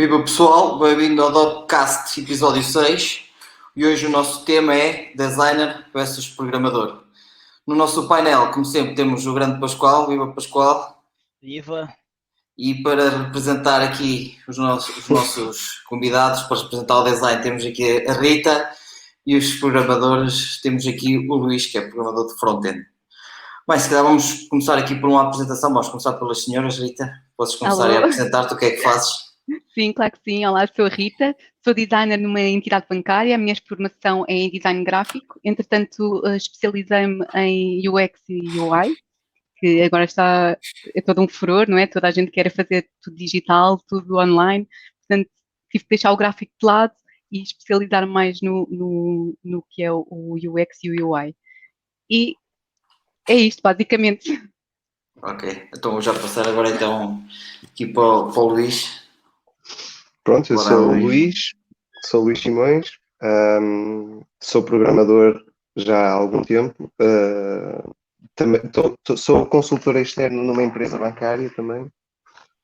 Viva pessoal, bem-vindo ao Dopcast episódio 6 e hoje o nosso tema é Designer versus Programador. No nosso painel, como sempre, temos o grande Pascoal. Viva Pascoal! Viva! E para representar aqui os nossos convidados, para representar o design, temos aqui a Rita e os programadores, temos aqui o Luís, que é programador de front-end. Bem, se calhar vamos começar aqui por uma apresentação. Vamos começar pelas senhoras, Rita. Podes começar a apresentar-te, o que é que fazes? Sim, claro que sim. Olá, sou a Rita, sou designer numa entidade bancária, a minha formação é em design gráfico, entretanto especializei-me em UX e UI, que agora é todo um furor, não é? Toda a gente quer fazer tudo digital, tudo online, portanto tive que deixar o gráfico de lado e especializar mais no que é o UX e o UI. E é isto, basicamente. Ok, então vou já passar agora então aqui para o Luís. Pronto, eu sou o Luís Simões, sou programador já há algum tempo, também sou consultor externo numa empresa bancária também.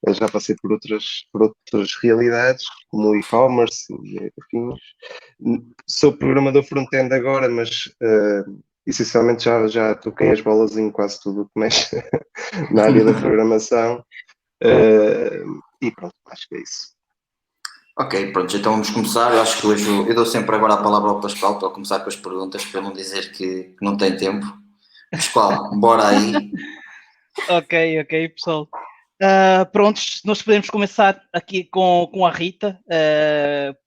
Eu já passei por outras realidades, como o e-commerce e afins. Sou programador front-end agora, mas essencialmente já toquei as bolas em quase tudo o que mexe na área da programação. E pronto, acho que é isso. Ok, pronto, então vamos começar. Eu acho que hoje eu dou sempre agora a palavra ao Pascoal para começar com as perguntas, para não dizer que não tem tempo. Pascoal, bora aí. Ok, pessoal. Prontos, nós podemos começar aqui com a Rita,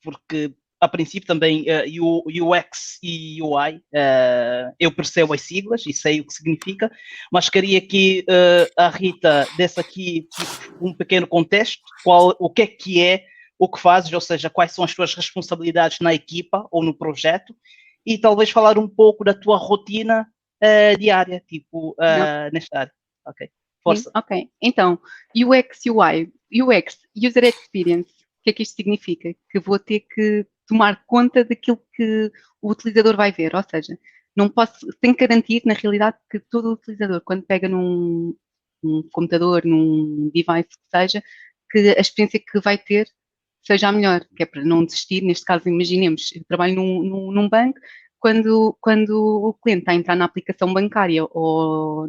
porque a princípio também UX e UI, eu percebo as siglas e sei o que significa, mas queria que a Rita desse aqui tipo, um pequeno contexto, o que é o que fazes, ou seja, quais são as tuas responsabilidades na equipa ou no projeto, e talvez falar um pouco da tua rotina diária, tipo, nesta área. Ok. Sim, ok, então, UX, UI, UX, User Experience, o que é que isto significa? Que vou ter que tomar conta daquilo que o utilizador vai ver, ou seja, tenho que garantir, na realidade, que todo o utilizador, quando pega num computador, num device que seja, que a experiência que vai ter seja a melhor, que é para não desistir. Neste caso, imaginemos, eu trabalho num banco, quando o cliente está a entrar na aplicação bancária ou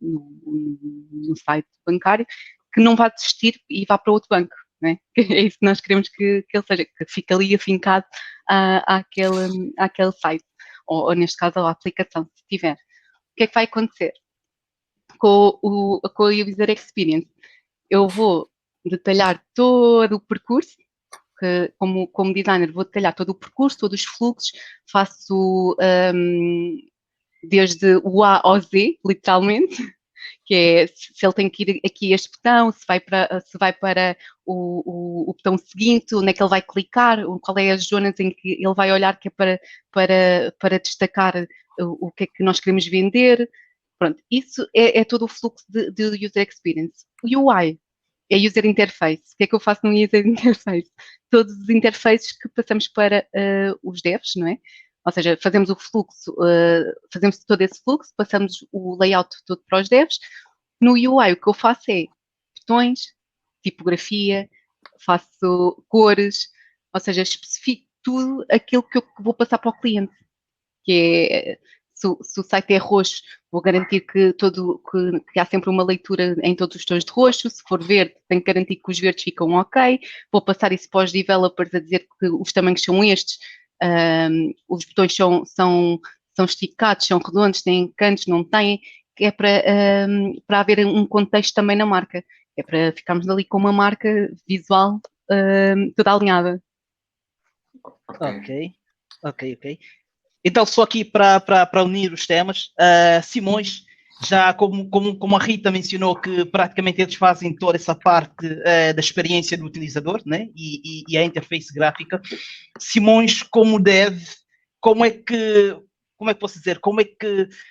no site bancário, que não vá desistir e vá para outro banco, né? É isso que nós queremos que ele seja, que fique ali afincado àquele site, ou neste caso à aplicação, se tiver. O que é que vai acontecer? Com a User Experience, eu vou detalhar todo o percurso, que, como designer, vou detalhar todo o percurso, todos os fluxos, faço desde o A ao Z, literalmente, que é se ele tem que ir aqui a este botão, se vai para o botão seguinte, onde é que ele vai clicar, qual é as zonas em que ele vai olhar, que é para destacar o que é que nós queremos vender. Pronto, isso é todo o fluxo de User Experience. O UI é User Interface. O que é que eu faço no User Interface? Todos os interfaces que passamos para os devs, não é? Ou seja, fazemos o fluxo, fazemos todo esse fluxo, passamos o layout todo para os devs. No UI, o que eu faço é botões, tipografia, faço cores, ou seja, especifico tudo aquilo que eu vou passar para o cliente, que é, se o site é roxo, vou garantir que há sempre uma leitura em todos os tons de roxo. Se for verde, tenho que garantir que os verdes ficam ok. Vou passar isso para os developers a dizer que os tamanhos são estes, os botões são esticados, são redondos, têm cantos, não têm, que é para haver um contexto também na marca, é para ficarmos ali com uma marca visual toda alinhada. Ok. Então, só aqui para unir os temas, Simões, já como a Rita mencionou, que praticamente eles fazem toda essa parte da experiência do utilizador, né? E a interface gráfica. Simões, como é que posso dizer,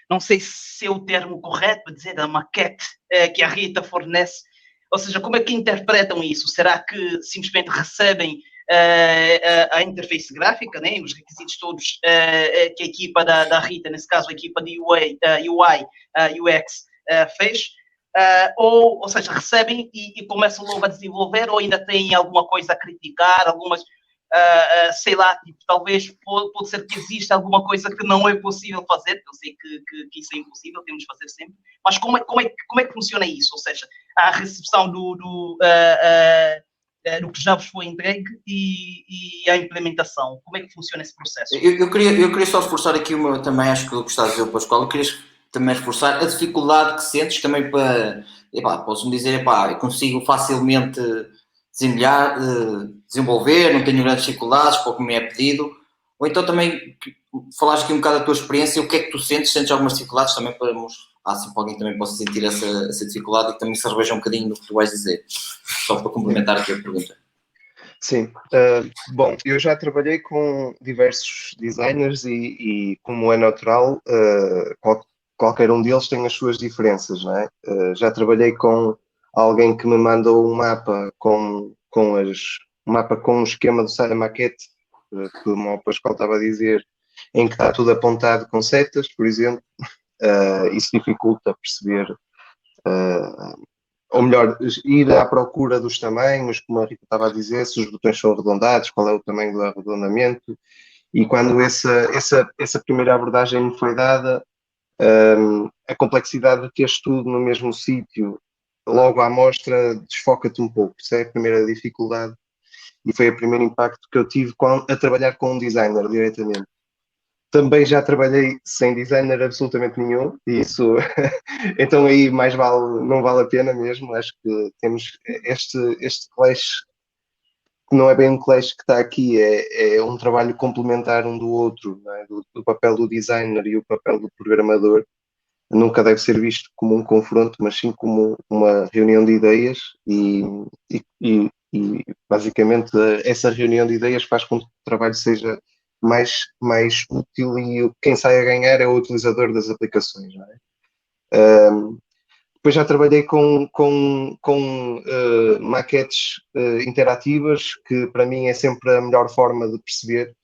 não sei se é o termo correto para dizer, a maquete que a Rita fornece, ou seja, como é que interpretam isso? Será que simplesmente recebem a interface gráfica, né, os requisitos todos que a equipa da Rita, nesse caso a equipa de UI, UX, fez, ou seja, recebem e começam logo a desenvolver, ou ainda têm alguma coisa a criticar, algumas, sei lá, tipo, talvez pode ser que exista alguma coisa que não é possível fazer, eu sei que isso é impossível, temos de fazer sempre, mas como é que funciona isso? Ou seja, a recepção do que já vos foi entregue e a implementação, como é que funciona esse processo? Eu queria só reforçar aqui também, acho que o que está a dizer o Pascoal, eu queria também reforçar a dificuldade que sentes também para, posso-me dizer, eu consigo facilmente desenvolver, não tenho grandes dificuldades para o que me é pedido, ou então também falares aqui um bocado da tua experiência, o que é que tu sentes algumas dificuldades também para assim, para alguém também possa sentir essa dificuldade e que também se reveja um bocadinho do que tu vais dizer, só para complementar aqui a pergunta. Sim, bom, eu já trabalhei com diversos designers e como é natural, qualquer um deles tem as suas diferenças, não é? Já trabalhei com alguém que me mandou um mapa com um esquema do Sara Maquete, como o Pascoal estava a dizer, em que está tudo apontado com setas, por exemplo. Isso dificulta perceber, ou melhor, ir à procura dos tamanhos, como a Rita estava a dizer, se os botões são arredondados, qual é o tamanho do arredondamento. E quando essa primeira abordagem me foi dada, a complexidade de teres tudo no mesmo sítio, logo à amostra, desfoca-te um pouco. Isso é a primeira dificuldade e foi o primeiro impacto que eu tive a trabalhar com um designer diretamente. Também já trabalhei sem designer absolutamente nenhum, e isso, então aí não vale a pena mesmo. Acho que temos este clash, que não é bem um clash que está aqui, é um trabalho complementar um do outro, não é? do papel do designer e o papel do programador. Nunca deve ser visto como um confronto, mas sim como uma reunião de ideias e basicamente essa reunião de ideias faz com que o trabalho seja mais útil e quem sai a ganhar é o utilizador das aplicações. Não é? Depois já trabalhei com maquetes interativas, que para mim é sempre a melhor forma de perceber.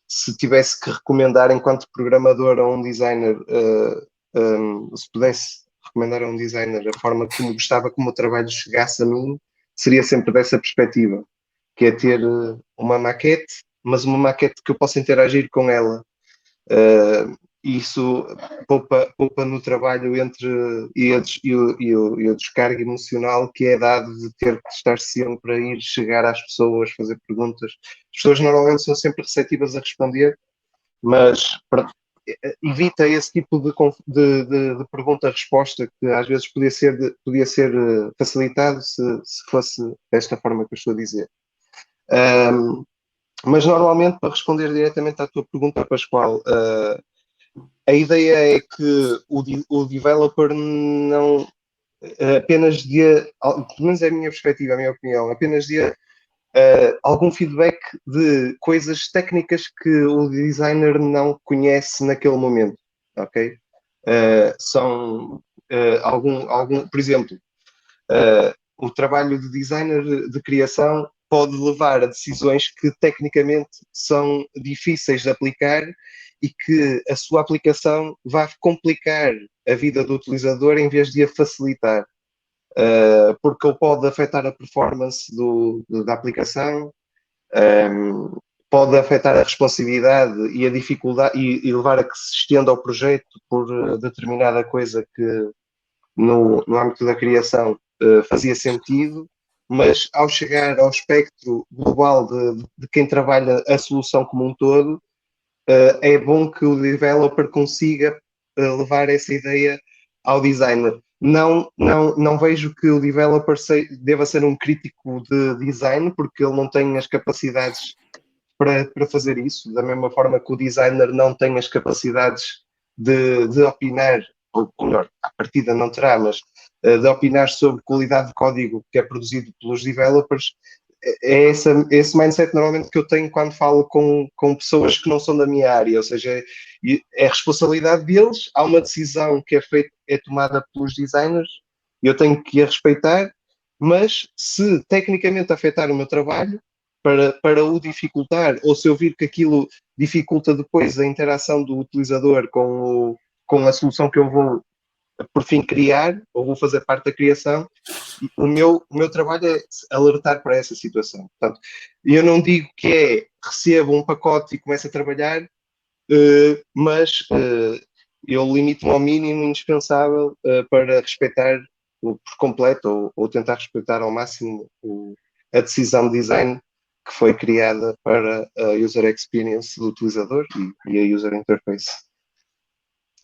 Se tivesse que recomendar enquanto programador a um designer, se pudesse recomendar a um designer a forma como gostava que o meu trabalho chegasse a mim, seria sempre dessa perspectiva, que é ter uma maquete, mas uma maquete que eu possa interagir com ela. Isso poupa no trabalho e o descarga emocional que é dado de ter que estar sempre a ir chegar às pessoas, fazer perguntas. As pessoas normalmente são sempre receptivas a responder, mas evita esse tipo de pergunta-resposta que às vezes podia ser facilitado se fosse desta forma que eu estou a dizer. Mas normalmente, para responder diretamente à tua pergunta, Pascoal, a ideia é que o developer não apenas dê, pelo menos é a minha perspectiva, a minha opinião, apenas dê algum feedback de coisas técnicas que o designer não conhece naquele momento, ok? São por exemplo, o trabalho de designer de criação pode levar a decisões que tecnicamente são difíceis de aplicar e que a sua aplicação vai complicar a vida do utilizador em vez de a facilitar. Porque ele pode afetar a performance da aplicação, pode afetar a responsividade e a dificuldade e levar a que se estenda o projeto por determinada coisa que no âmbito da criação fazia sentido, mas ao chegar ao espectro global de quem trabalha a solução como um todo, é bom que o developer consiga levar essa ideia ao designer. Não vejo que o developer deva ser um crítico de design, porque ele não tem as capacidades para fazer isso, da mesma forma que o designer não tem as capacidades de opinar, ou melhor, à partida não terá, mas de opinar sobre qualidade de código que é produzido pelos developers. É esse mindset normalmente que eu tenho quando falo com pessoas que não são da minha área, ou seja, é responsabilidade deles, há uma decisão que é tomada pelos designers, eu tenho que a respeitar, mas se tecnicamente afetar o meu trabalho, para o dificultar, ou se eu vir que aquilo dificulta depois a interação do utilizador com a solução que eu vou por fim criar, ou vou fazer parte da criação, o meu trabalho é alertar para essa situação. Portanto, eu não digo que recebo um pacote e começo a trabalhar, mas eu limito-me ao mínimo indispensável para respeitar por completo ou tentar respeitar ao máximo a decisão de design que foi criada para a user experience do utilizador e a user interface.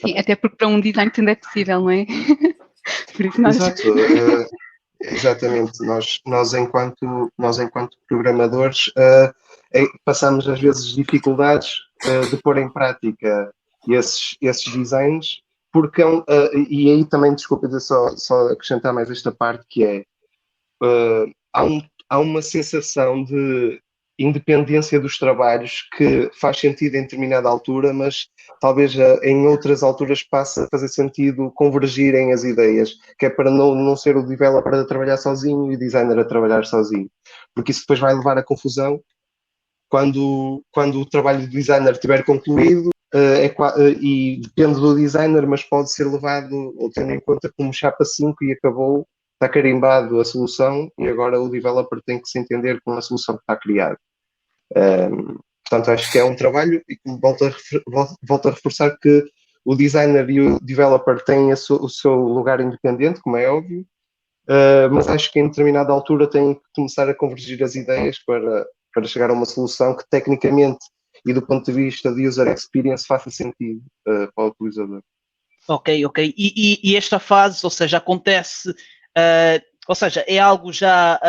Sim, até porque para um design tudo é possível, não é? Por isso Exato, exatamente. Nós enquanto programadores, passamos às vezes dificuldades de pôr em prática esses designs, porque e aí também, desculpa, só acrescentar mais esta parte, que é há uma sensação de independência dos trabalhos que faz sentido em determinada altura, mas talvez em outras alturas passe a fazer sentido convergirem as ideias, que é para não ser o developer a trabalhar sozinho e o designer a trabalhar sozinho, porque isso depois vai levar a confusão quando o trabalho do designer estiver concluído, e depende do designer, mas pode ser levado, ou tendo em conta como chapa 5 e acabou, está carimbado a solução e agora o developer tem que se entender com a solução que está criada. Portanto, acho que é um trabalho e volto a reforçar que o designer e o developer têm o seu lugar independente, como é óbvio, mas acho que em determinada altura têm que começar a convergir as ideias para chegar a uma solução que tecnicamente e do ponto de vista de user experience faça sentido para o utilizador. Ok. E esta fase, ou seja, acontece, ou seja, é algo já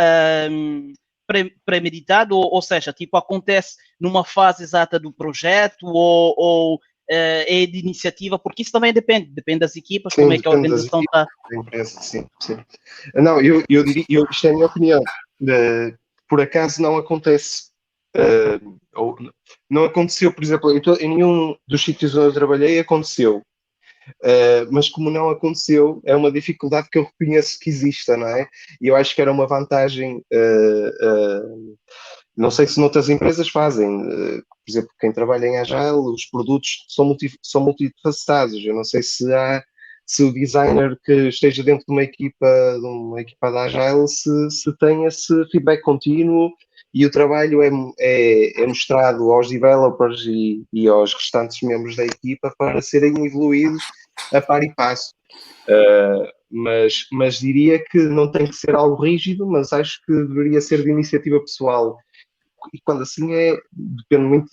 premeditado, ou seja, tipo, acontece numa fase exata do projeto ou é de iniciativa, porque isso também depende das equipas, sim, como é que a organização está. Da empresa, sim. Não, eu diria, isto é a minha opinião, por acaso não acontece, ou não aconteceu, por exemplo, em nenhum dos sítios onde eu trabalhei aconteceu. Mas como não aconteceu, é uma dificuldade que eu reconheço que exista, não é? E eu acho que era uma vantagem, não sei se noutras empresas fazem, por exemplo, quem trabalha em Agile, os produtos são multifacetados, eu não sei se o designer que esteja dentro de uma equipa da Agile se tem esse feedback contínuo e o trabalho é mostrado aos developers e aos restantes membros da equipa para serem evoluídos a par e passo. Mas diria que não tem que ser algo rígido, mas acho que deveria ser de iniciativa pessoal. E quando assim depende muito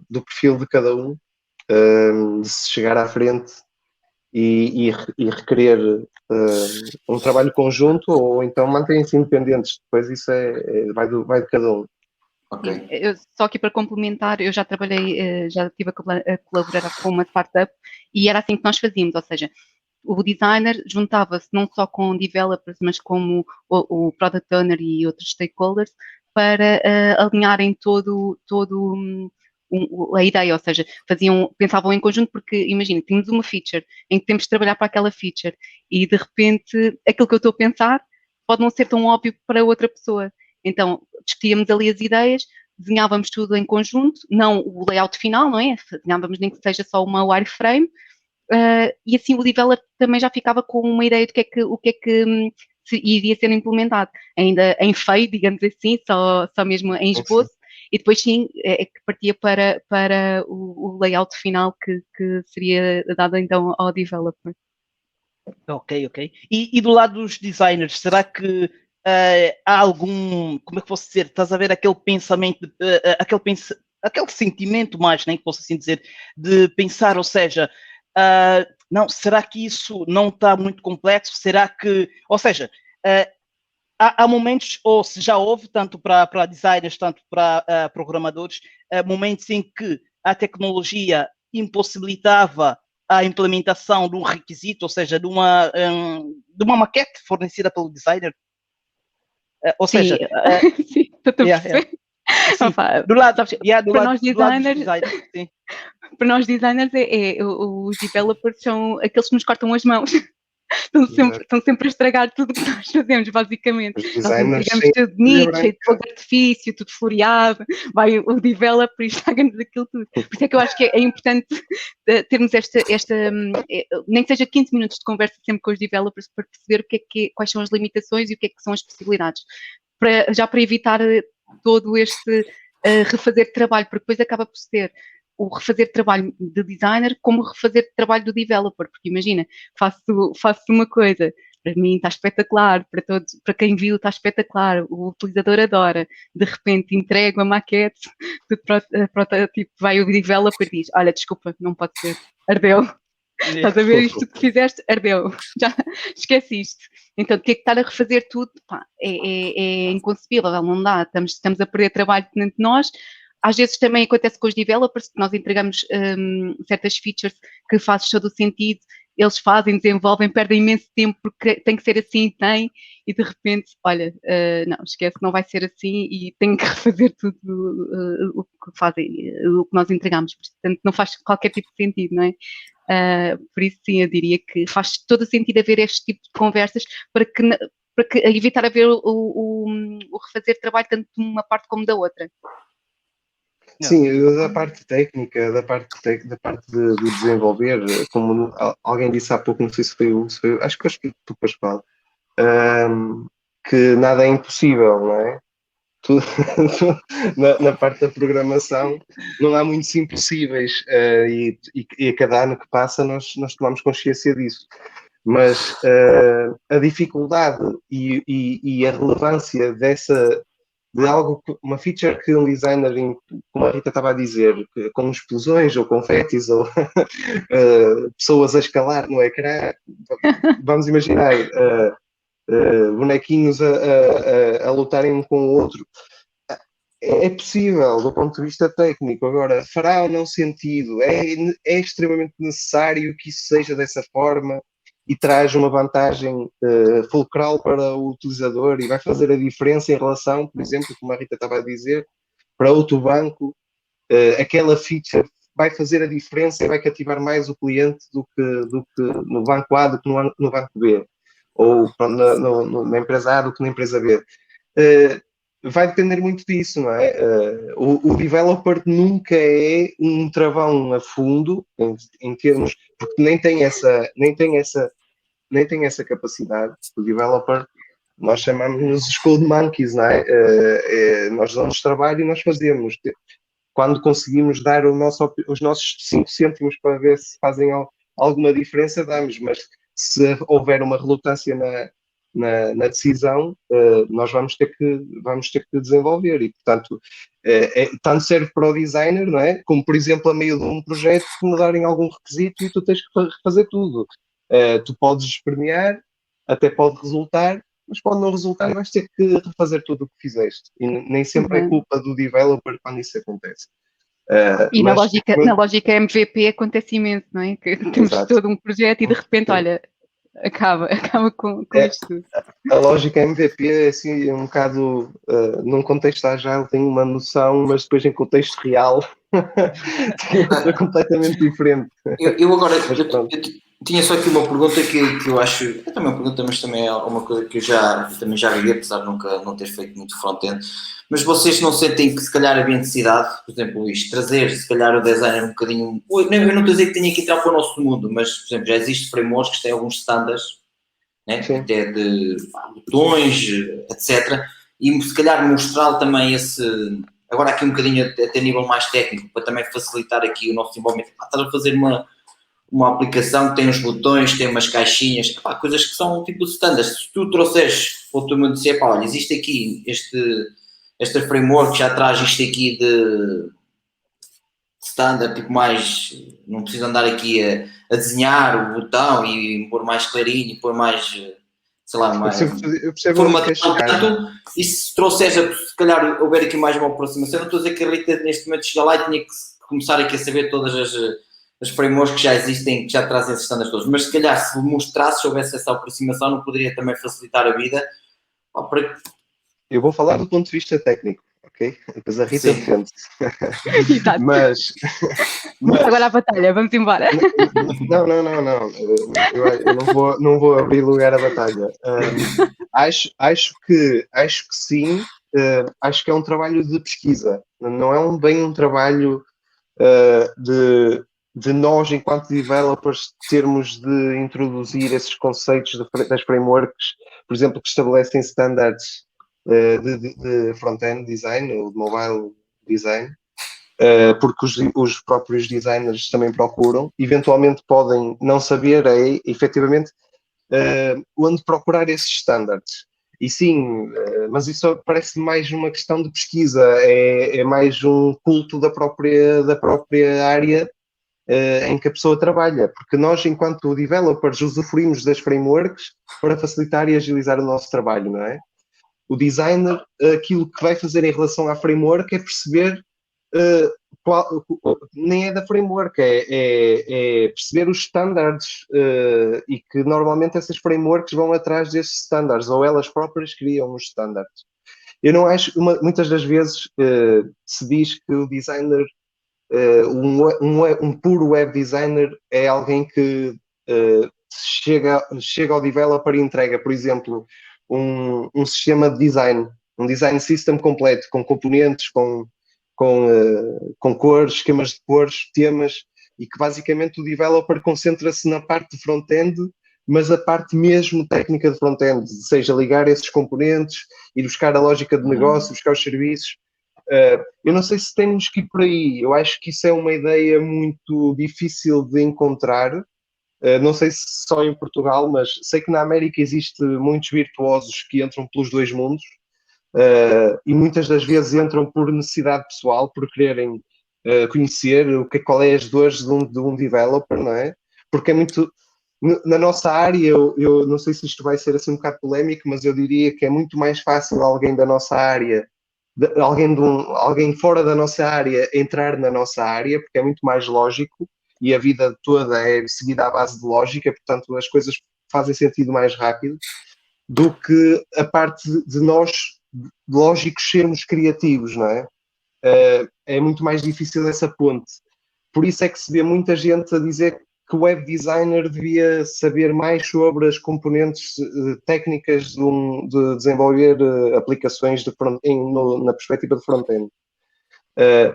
do perfil de cada um, de se chegar à frente e requerer um trabalho conjunto ou então mantêm-se independentes. Depois isso vai de cada um. Ok. Eu, só aqui para complementar, eu já trabalhei, já estive a colaborar com uma startup e era assim que nós fazíamos, ou seja, o designer juntava-se não só com developers, mas como o product owner e outros stakeholders para alinharem a ideia, ou seja, pensavam em conjunto porque, imagina, temos uma feature em que temos de trabalhar para aquela feature e de repente aquilo que eu estou a pensar pode não ser tão óbvio para outra pessoa. Então, discutíamos ali as ideias, desenhávamos tudo em conjunto, não o layout final, não é? Desenhávamos nem que seja só uma wireframe, e assim o developer também já ficava com uma ideia do que é que iria ser implementado, ainda em feio, digamos assim, só mesmo em esboço, e depois sim é que partia para o layout final que seria dado então ao developer. Ok. E do lado dos designers, será que há algum, como é que posso dizer, estás a ver aquele pensamento, aquele sentimento mais, nem que posso assim dizer, de pensar, ou seja, não, será que isso não está muito complexo? Será que, ou seja, há momentos, ou se já houve, tanto para designers, tanto para programadores, momentos em que a tecnologia impossibilitava a implementação de um requisito, ou seja, de uma maquete fornecida pelo designer. Ou seja, sim, estou a perceber. Sim, do lado nós designers, dos designers, para nós designers os developers são aqueles que nos cortam as mãos. estão sempre a estragar tudo o que nós fazemos, basicamente. Os Nós designers entregamos tudo bonito, branca. cheio de fogo de artifício, tudo floreado, vai o developer e estraga-nos aquilo tudo. Por isso é que eu acho que é importante termos nem que seja 15 minutos de conversa sempre com os developers para perceber quais são as limitações e o que é que são as possibilidades. Já para evitar todo este refazer trabalho, porque depois acaba por ser o refazer trabalho de designer como refazer trabalho do developer, porque imagina, faço uma coisa, para mim está espetacular, para todos, para quem viu está espetacular, o utilizador adora, de repente entrego a maquete, tipo, vai o developer e diz, olha, desculpa, não pode ser, ardeu. Estás a ver isto que fizeste? Ardeu. Já esqueciste. Então, ter que estar a refazer tudo, pá, é inconcebível, não dá. Estamos a perder trabalho de nós. Às vezes também acontece com os developers, que nós entregamos certas features que fazem todo o sentido, eles fazem, desenvolvem, perdem imenso tempo porque tem que ser assim, e de repente, olha, não, esquece, não vai ser assim e tenho que refazer tudo o que fazem, o que nós entregamos. Portanto, não faz qualquer tipo de sentido, não é? Por isso, sim, eu diria que faz todo o sentido haver este tipo de conversas para que evitar haver o refazer trabalho tanto de uma parte como da outra. Sim, da parte técnica, da parte de desenvolver, como alguém disse há pouco, não sei se foi acho que foi tu, Pascoal, que nada é impossível, não é? Na parte da programação não há muitos impossíveis, e a cada ano que passa nós tomamos consciência disso. Mas a dificuldade e a relevância de algo, uma feature que um designer, como a Rita estava a dizer, com explosões ou confetis ou pessoas a escalar no ecrã, vamos imaginar bonequinhos a lutarem um com o outro. É possível do ponto de vista técnico, agora fará ou não sentido, é extremamente necessário que isso seja dessa forma e traz uma vantagem fulcral para o utilizador e vai fazer a diferença em relação, por exemplo, como a Rita estava a dizer, para outro banco, aquela feature vai fazer a diferença e vai cativar mais o cliente do que no banco A do que no banco B, ou na empresa A do que na empresa B. Vai depender muito disso, não é? O developer nunca é um travão a fundo, em termos, porque nem tem essa capacidade. O developer, nós chamamos-nos os code monkeys, não é? Nós damos trabalho e nós fazemos. Quando conseguimos dar os nossos 5 cêntimos para ver se fazem alguma diferença, damos, mas se houver uma relutância na decisão, nós vamos ter que desenvolver e, portanto, tanto serve para o designer, não é? Como, por exemplo, a meio de um projeto, mudarem algum requisito e tu tens que refazer tudo. Tu podes espernear, até pode resultar, mas pode não resultar e vais ter que refazer tudo o que fizeste. E nem sempre é culpa do developer quando isso acontece. E na lógica MVP acontece imenso, não é? Que temos todo um projeto e de repente, olha, acaba com isto tudo. A lógica MVP é assim, um bocado, num contexto agile tem uma noção, mas depois em contexto real tem outra completamente diferente. Eu agora, eu tinha só aqui uma pergunta que eu acho, é também uma pergunta, mas também é uma coisa que eu também já vi, apesar de nunca não ter feito muito front-end, mas vocês não sentem que se calhar havia necessidade, por exemplo, Luís, trazer se calhar o designer um bocadinho, eu não estou a dizer que tenha que entrar para o nosso mundo, mas, por exemplo, já existem frameworks que têm alguns standards, né? Até de botões, etc. E se calhar mostrar também agora aqui um bocadinho até nível mais técnico, para também facilitar aqui o nosso desenvolvimento. Estás a fazer uma aplicação que tem uns botões, tem umas caixinhas, coisas que são tipo standards. Se tu trouxeres, ou tu me disser, olha, existe aqui este framework, já traz isto aqui de standard, tipo mais, não precisa andar aqui a desenhar o botão e pôr mais clarinho, e pôr mais, sei lá, mais formatado. E se trouxeres, se calhar houver aqui mais uma aproximação, não estou a dizer que a Rita neste momento chega lá e tinha que começar aqui a saber todas as frameworks que já existem, que já trazem esses standards todos, mas se calhar se mostrasse, se houvesse essa aproximação, não poderia também facilitar a vida? Eu vou falar do ponto de vista técnico. ok? Depois a Rita Sim. defende-se. Exato. Mas Agora a batalha, vamos embora. não. Eu não vou abrir lugar à batalha. Acho que sim. Acho que é um trabalho de pesquisa. Não é bem um trabalho de nós, enquanto developers, termos de introduzir esses conceitos das frameworks, por exemplo, que estabelecem standards de front-end design ou de mobile design, porque os próprios designers também procuram. Eventualmente podem não saber efetivamente onde procurar esses standards. E sim, mas isso parece mais uma questão de pesquisa, é mais um culto da própria área em que a pessoa trabalha, porque nós, enquanto developers, usufruímos das frameworks para facilitar e agilizar o nosso trabalho, não é? O designer, aquilo que vai fazer em relação à framework é perceber nem é da framework, é perceber os standards e que normalmente essas frameworks vão atrás desses standards ou elas próprias criam os standards. Eu não acho, muitas das vezes se diz que o designer, um puro web designer é alguém que chega ao developer e entrega, por exemplo, um sistema de design, um design system completo, com componentes, com cores, esquemas de cores, temas, e que basicamente o developer concentra-se na parte de front-end, mas a parte mesmo técnica de front-end, seja ligar esses componentes, ir buscar a lógica de negócio, buscar os serviços. Eu não sei se temos que ir por aí. Eu acho que isso é uma ideia muito difícil de encontrar. Não sei se só em Portugal, mas sei que na América existe muitos virtuosos que entram pelos dois mundos. E muitas das vezes entram por necessidade pessoal, por quererem conhecer qual é as dores de um developer, não é? Porque é muito... Na nossa área, eu não sei se isto vai ser assim um bocado polémico, mas eu diria que é muito mais fácil alguém da nossa área, alguém fora da nossa área entrar na nossa área, porque é muito mais lógico e a vida toda é seguida à base de lógica, portanto as coisas fazem sentido mais rápido do que a parte de nós, lógicos, sermos criativos, não é? É muito mais difícil essa ponte. Por isso é que se vê muita gente a dizer que o web designer devia saber mais sobre as componentes técnicas de desenvolver aplicações na perspectiva de front-end.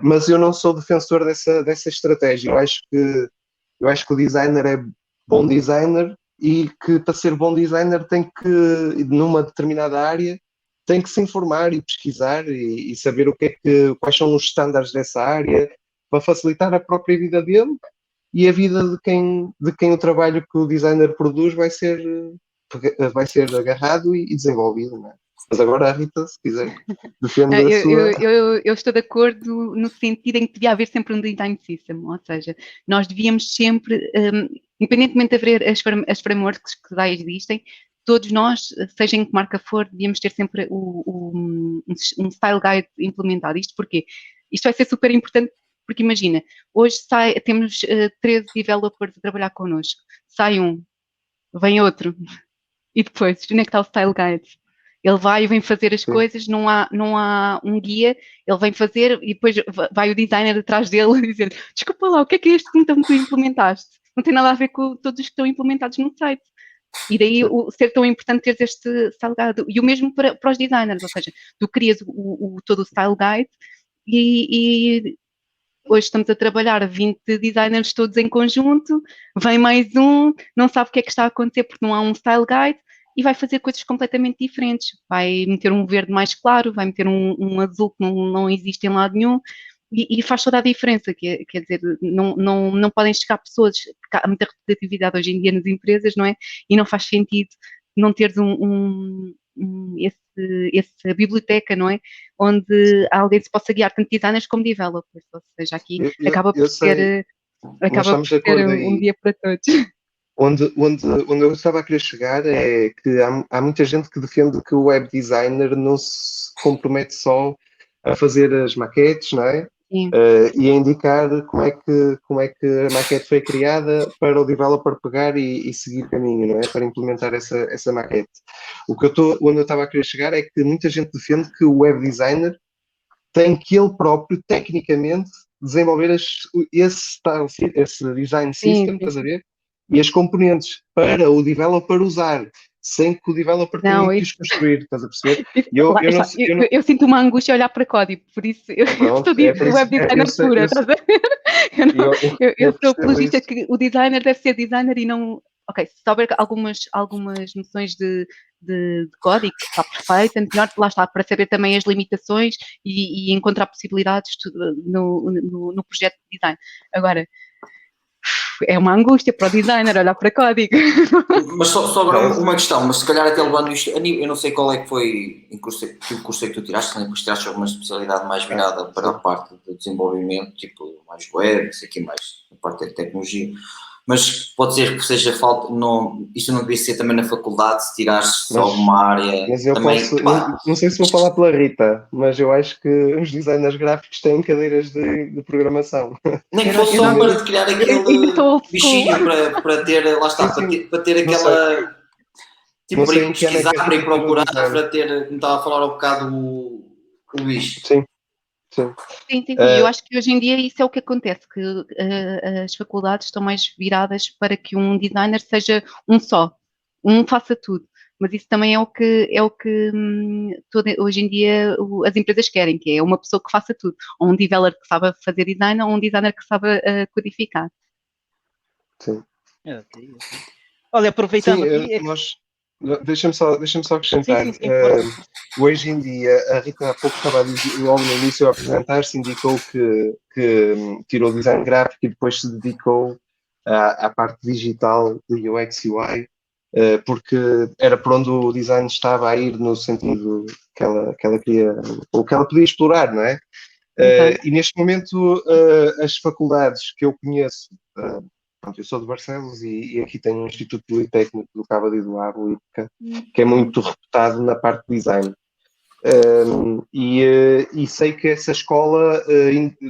Mas eu não sou defensor dessa estratégia. Eu acho que o designer é bom designer e que para ser bom designer tem que, numa determinada área, tem que se informar e pesquisar e saber quais são os estándares dessa área para facilitar a própria vida dele e a vida de quem o trabalho que o designer produz vai ser agarrado e desenvolvido, não é? Mas agora a Rita, se quiser, defende a sua... Eu estou de acordo no sentido em que devia haver sempre um design system, ou seja, nós devíamos sempre, independentemente de haver as frameworks que já existem, todos nós, seja em que marca for, devíamos ter sempre um style guide implementado. Isto porquê? Isto vai ser super importante porque imagina, hoje temos 13 developers a trabalhar connosco, sai um, vem outro, e depois, onde é que está o style guide? Ele vai e vem fazer as coisas, não há um guia, ele vem fazer e depois vai o designer atrás dele e dizer, desculpa lá, o que é este então que tu implementaste? Não tem nada a ver com todos os que estão implementados no site. E daí ser tão importante ter este style guide. E o mesmo para os designers, ou seja, tu crias todo o style guide e hoje estamos a trabalhar 20 designers todos em conjunto, vem mais um, não sabe o que é que está a acontecer porque não há um style guide e vai fazer coisas completamente diferentes. Vai meter um verde mais claro, vai meter um azul que não existe em lado nenhum e faz toda a diferença. Quer dizer, não podem chegar pessoas, porque há muita repetitividade hoje em dia nas empresas, não é? E não faz sentido não teres essa biblioteca, não é? Onde alguém se possa guiar tanto designers como developers, ou seja, aqui acaba por ser um dia para todos. Onde eu estava a querer chegar é que há muita gente que defende que o web designer não se compromete só a fazer as maquetes, não é? E a indicar como é que a maquete foi criada para o developer pegar e seguir caminho, não é? Para implementar essa maquete. Onde eu estava a querer chegar é que muita gente defende que o web designer tem que ele próprio, tecnicamente, desenvolver esse design system, estás a ver? E as componentes para o developer usar, sem que o developer tenha que os construir, estás a perceber? Eu sinto uma angústia a olhar para código, por isso eu sou web designer pura, estás a ver? Eu sou apologista que o designer deve ser designer e não... Ok, se souber algumas noções de código, está perfeito, melhor, lá está, para saber também as limitações e encontrar possibilidades no projeto de design. Agora, é uma angústia para o designer olhar para código. Mas só agora uma questão, mas se calhar até levando isto, eu não sei qual é que foi que curso é que tu tiraste, depois tiraste uma especialidade mais virada para a parte do desenvolvimento, tipo mais web, não sei o que mais, a parte da tecnologia. Mas pode ser que seja falta, isso não devia ser também na faculdade, se tirares só uma área. Mas eu também, posso, não sei se vou falar pela Rita, mas eu acho que os designers gráficos têm cadeiras de programação. Nem que fosse só para criar aquele bichinho para ter, lá está, para ter aquela. Tipo, para ir pesquisar, para ir procurar, para ter, como estava a falar há um bocado o Luís. Sim. Sim. Eu acho que hoje em dia isso é o que acontece, que as faculdades estão mais viradas para que um designer seja um faça tudo. Mas isso também é o que hoje em dia as empresas querem, que é uma pessoa que faça tudo. Ou um developer que saiba fazer design, ou um designer que saiba codificar. Sim. Okay. Olha, aproveitando aqui... Deixa-me só acrescentar. Sim, hoje em dia, a Rita há pouco estava a dizer, logo no início a apresentar-se, indicou que tirou design gráfico e depois se dedicou à parte digital de UX UI, porque era por onde o design estava a ir no sentido que ela queria, ou que ela podia explorar, não é? E neste momento, as faculdades que eu conheço, eu sou de Barcelos e aqui tenho um Instituto Politécnico do Cabo de Idoabo, que é muito reputado na parte de design. E sei que essa escola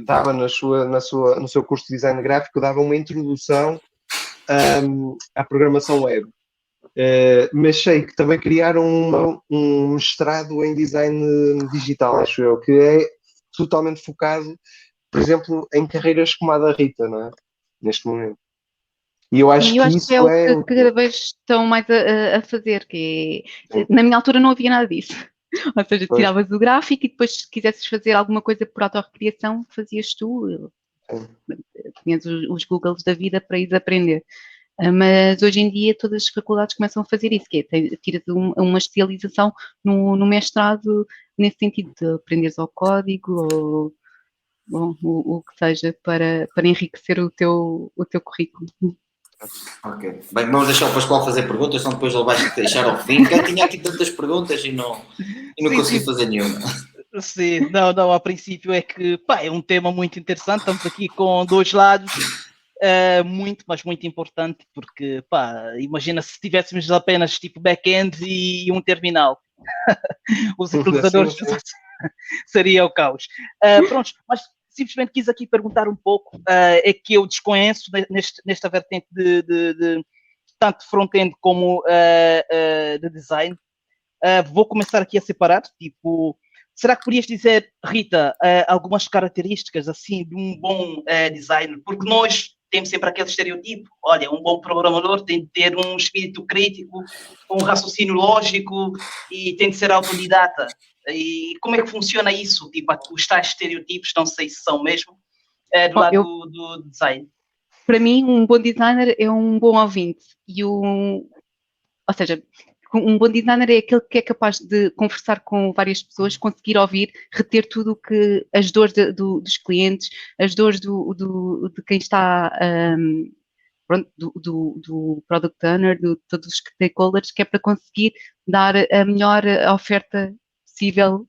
dava no seu curso de design gráfico, dava uma introdução à programação web. Mas sei que também criaram um mestrado em design digital, acho eu, que é totalmente focado, por exemplo, em carreiras como a da Rita, não é? Neste momento. E eu acho que isso é o que cada vez estão mais a fazer, que na minha altura não havia nada disso. Ou seja, tiravas o gráfico e depois, se quisesses fazer alguma coisa por autorrecriação, fazias tu. Tinhas os Googles da vida para ires aprender. Mas hoje em dia todas as faculdades começam a fazer isso, que é tiras uma especialização no mestrado nesse sentido de aprenderes ao código ou o que seja para enriquecer o teu currículo. Ok. Bem, vamos deixar o Pascoal fazer perguntas, senão depois ele vai deixar ao fim, porque eu tinha aqui tantas perguntas e não consegui fazer nenhuma. Sim, não, a princípio é que é um tema muito interessante, estamos aqui com dois lados, mas muito importante, porque imagina se tivéssemos apenas tipo back-end e um terminal, os utilizadores seria o caos. Pronto, mas simplesmente quis aqui perguntar um pouco, é que eu desconheço nesta vertente de tanto front-end como de design. Vou começar aqui a separar, tipo, será que podias dizer, Rita, algumas características assim de um bom designer? Porque nós temos sempre aquele estereotipo, olha, um bom programador tem de ter um espírito crítico, um raciocínio lógico e tem de ser autodidata. E como é que funciona isso? Tipo, os tais estereotipos, não sei se são mesmo, do lado do design. Para mim, um bom designer é um bom ouvinte. Ou seja, um bom designer é aquele que é capaz de conversar com várias pessoas, conseguir ouvir, reter tudo o que as dores dos clientes, as dores de quem está, do product owner, de todos os stakeholders, que é para conseguir dar a melhor oferta possível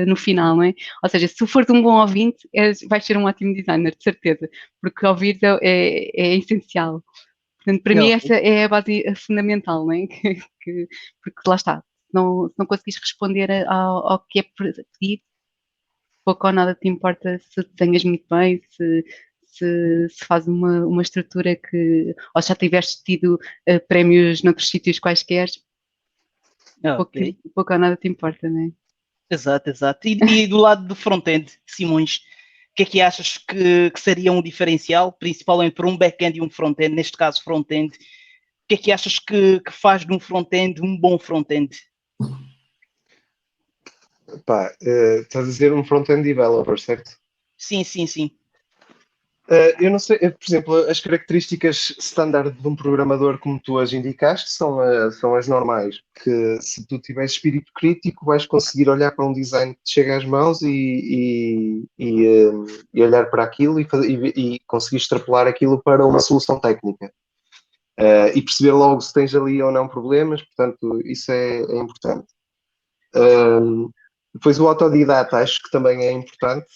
no final, não é? Ou seja, se fores um bom ouvinte, vais ser um ótimo designer, de certeza, porque ouvir é essencial. Portanto, para mim essa é a base fundamental, não é? Porque lá está, se não conseguires responder ao que é pedido, pouco ou nada te importa se desenhas muito bem, se faz uma estrutura ou já tiveste tido prémios noutros sítios quaisquer, pouco ou nada te importa, não é? Exato, exato. E do lado do front-end, Simões, o que é que achas que seria um diferencial, principalmente para um back-end e um front-end, neste caso front-end? O que é que achas que faz de um front-end um bom front-end? Pá, estás a dizer um front-end developer, certo? Sim, sim, sim. Eu não sei, por exemplo, as características standard de um programador, como tu as indicaste, são as normais. Que se tu tiveres espírito crítico, vais conseguir olhar para um design que te chega às mãos e olhar para aquilo e conseguir extrapolar aquilo para uma solução técnica. E perceber logo se tens ali ou não problemas, portanto, isso é importante. Depois o autodidata acho que também é importante,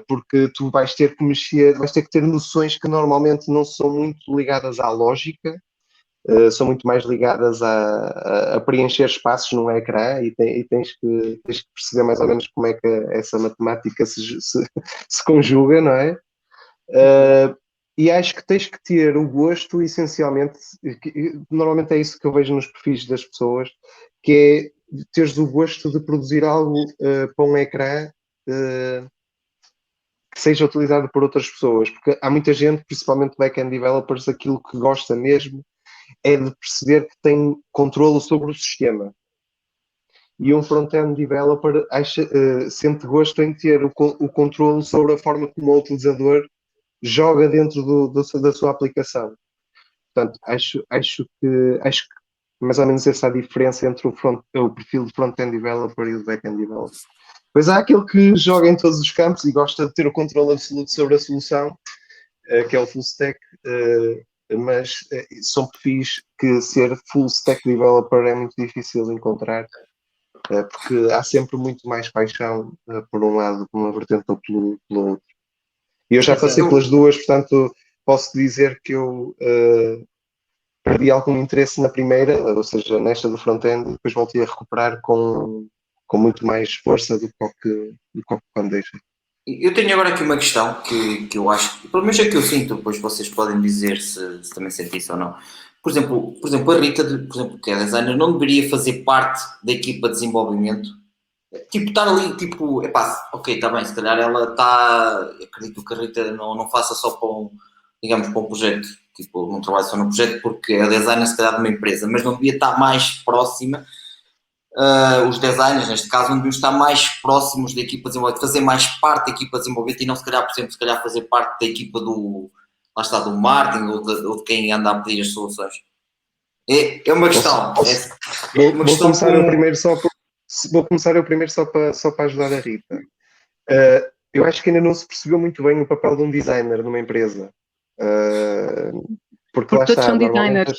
porque tu vais ter que mexer, vais ter que ter noções que normalmente não são muito ligadas à lógica, são muito mais ligadas a preencher espaços num ecrã e tens que perceber mais ou menos como é que essa matemática se conjuga, não é? E acho que tens que ter o gosto, essencialmente, normalmente é isso que eu vejo nos perfis das pessoas, que é teres o gosto de produzir algo para um ecrã que seja utilizado por outras pessoas, porque há muita gente, principalmente back-end developers, aquilo que gosta mesmo é de perceber que tem controle sobre o sistema. E um front-end developer sente gosto em ter o controle sobre a forma como o utilizador joga dentro da sua aplicação. Portanto, acho que mais ou menos essa é a diferença entre o perfil de front-end developer e o back-end developer. Pois há aquele que joga em todos os campos e gosta de ter o controle absoluto sobre a solução, que é o full stack, mas são perfis que ser full stack developer é muito difícil de encontrar, porque há sempre muito mais paixão por um lado, por uma vertente ou pelo outro. E eu já passei pelas duas, portanto posso dizer que eu perdi algum interesse na primeira, ou seja, nesta do front-end, e depois voltei a recuperar com muito mais força do que quando deixei. Eu tenho agora aqui uma questão que eu acho, pelo menos é que eu sinto, depois vocês podem dizer se também sentem isso ou não. Por exemplo, a Rita, por exemplo, que é designer, não deveria fazer parte da equipa de desenvolvimento? Tipo, estar ali, tipo, epá, ok, está bem, se calhar ela está, acredito que a Rita não faça só para digamos, para um projeto, tipo, não trabalha só no projeto porque é designer se calhar de uma empresa, mas não devia estar mais próxima, os designers, neste caso, não deviam estar mais próximos da equipa de desenvolvimento, fazer mais parte da equipa de desenvolvimento e não se calhar, por exemplo, se calhar fazer parte da equipa lá está, do marketing ou de quem anda a pedir as soluções. É uma questão. Vou começar eu primeiro só para ajudar a Rita. Eu acho que ainda não se percebeu muito bem o papel de um designer numa empresa. Porque lá todos está, são normalmente.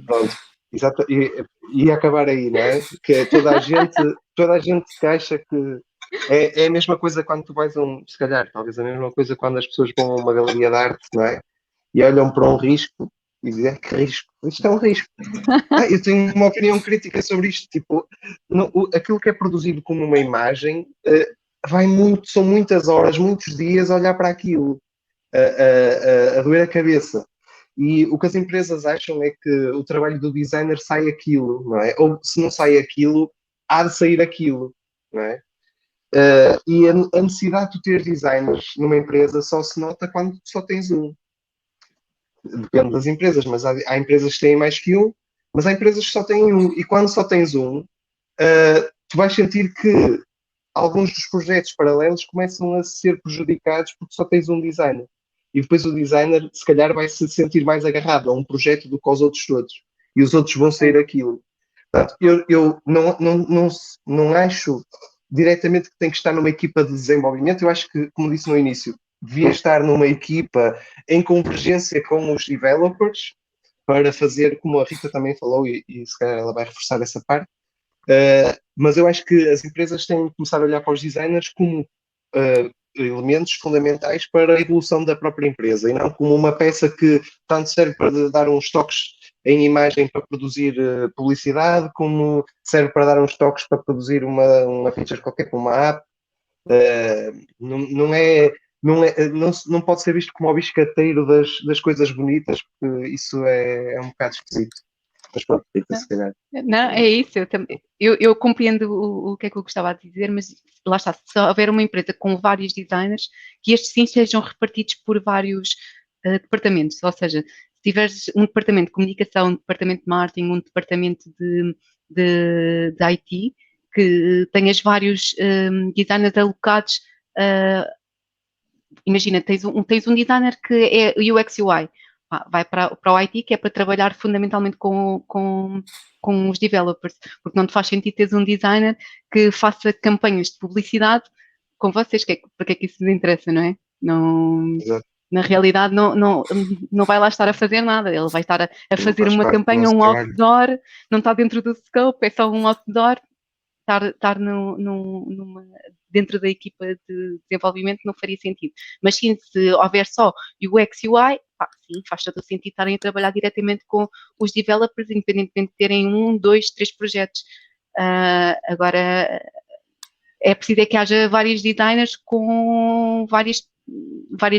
Pronto, exato, e acabar aí, não é? Que é toda a gente que acha que é a mesma coisa quando tu vais se calhar, talvez a mesma coisa quando as pessoas vão a uma galeria de arte, não é? E olham para um risco e dizem, que risco? Isto é um risco. Eu tenho uma opinião crítica sobre isto, tipo, aquilo que é produzido como uma imagem são muitas horas, muitos dias a olhar para aquilo, a doer a cabeça. E o que as empresas acham é que o trabalho do designer sai aquilo, não é? Ou se não sai aquilo, há de sair aquilo, não é? E a necessidade de ter designers numa empresa só se nota quando só tens um. Depende das empresas, mas há empresas que têm mais que um, mas há empresas que só têm um. E quando só tens um, tu vais sentir que alguns dos projetos paralelos começam a ser prejudicados porque só tens um designer. E depois o designer, se calhar, vai se sentir mais agarrado a um projeto do que aos outros todos. E os outros vão sair aquilo. Portanto, eu não acho diretamente que tem que estar numa equipa de desenvolvimento. Eu acho que, como disse no início, devia estar numa equipa em convergência com os developers para fazer, como a Rita também falou, e se calhar ela vai reforçar essa parte, mas eu acho que as empresas têm que começar a olhar para os designers como elementos fundamentais para a evolução da própria empresa e não como uma peça que tanto serve para dar uns toques em imagem para produzir publicidade, como serve para dar uns toques para produzir uma feature qualquer para uma app. Não pode ser visto como o biscateiro das coisas bonitas, porque isso é um bocado esquisito. Mas pronto, Rita, se calhar. Não, é isso, eu compreendo o que é que eu gostava de dizer, mas lá está, se houver uma empresa com vários designers, que estes sim sejam repartidos por vários departamentos, ou seja, se tiveres um departamento de comunicação, um departamento de marketing, um departamento de IT, que tenhas vários designers alocados, imagina, tens um designer que é UX UI, vai para o IT, que é para trabalhar fundamentalmente com os developers, porque não te faz sentido teres um designer que faça campanhas de publicidade com vocês, para que é que isso nos interessa, não é? Não, Exato. na realidade não vai lá estar a fazer nada, ele vai estar a fazer faz uma parte do campanha, nosso um trabalho. outdoor, não está dentro do scope, é só um outdoor, estar dentro da equipa de desenvolvimento não faria sentido. Mas sim, se houver só UX UI, sim, faz todo o sentido estarem a trabalhar diretamente com os developers, independentemente de terem 1, 2, 3 projetos. Agora, é preciso que haja vários designers com várias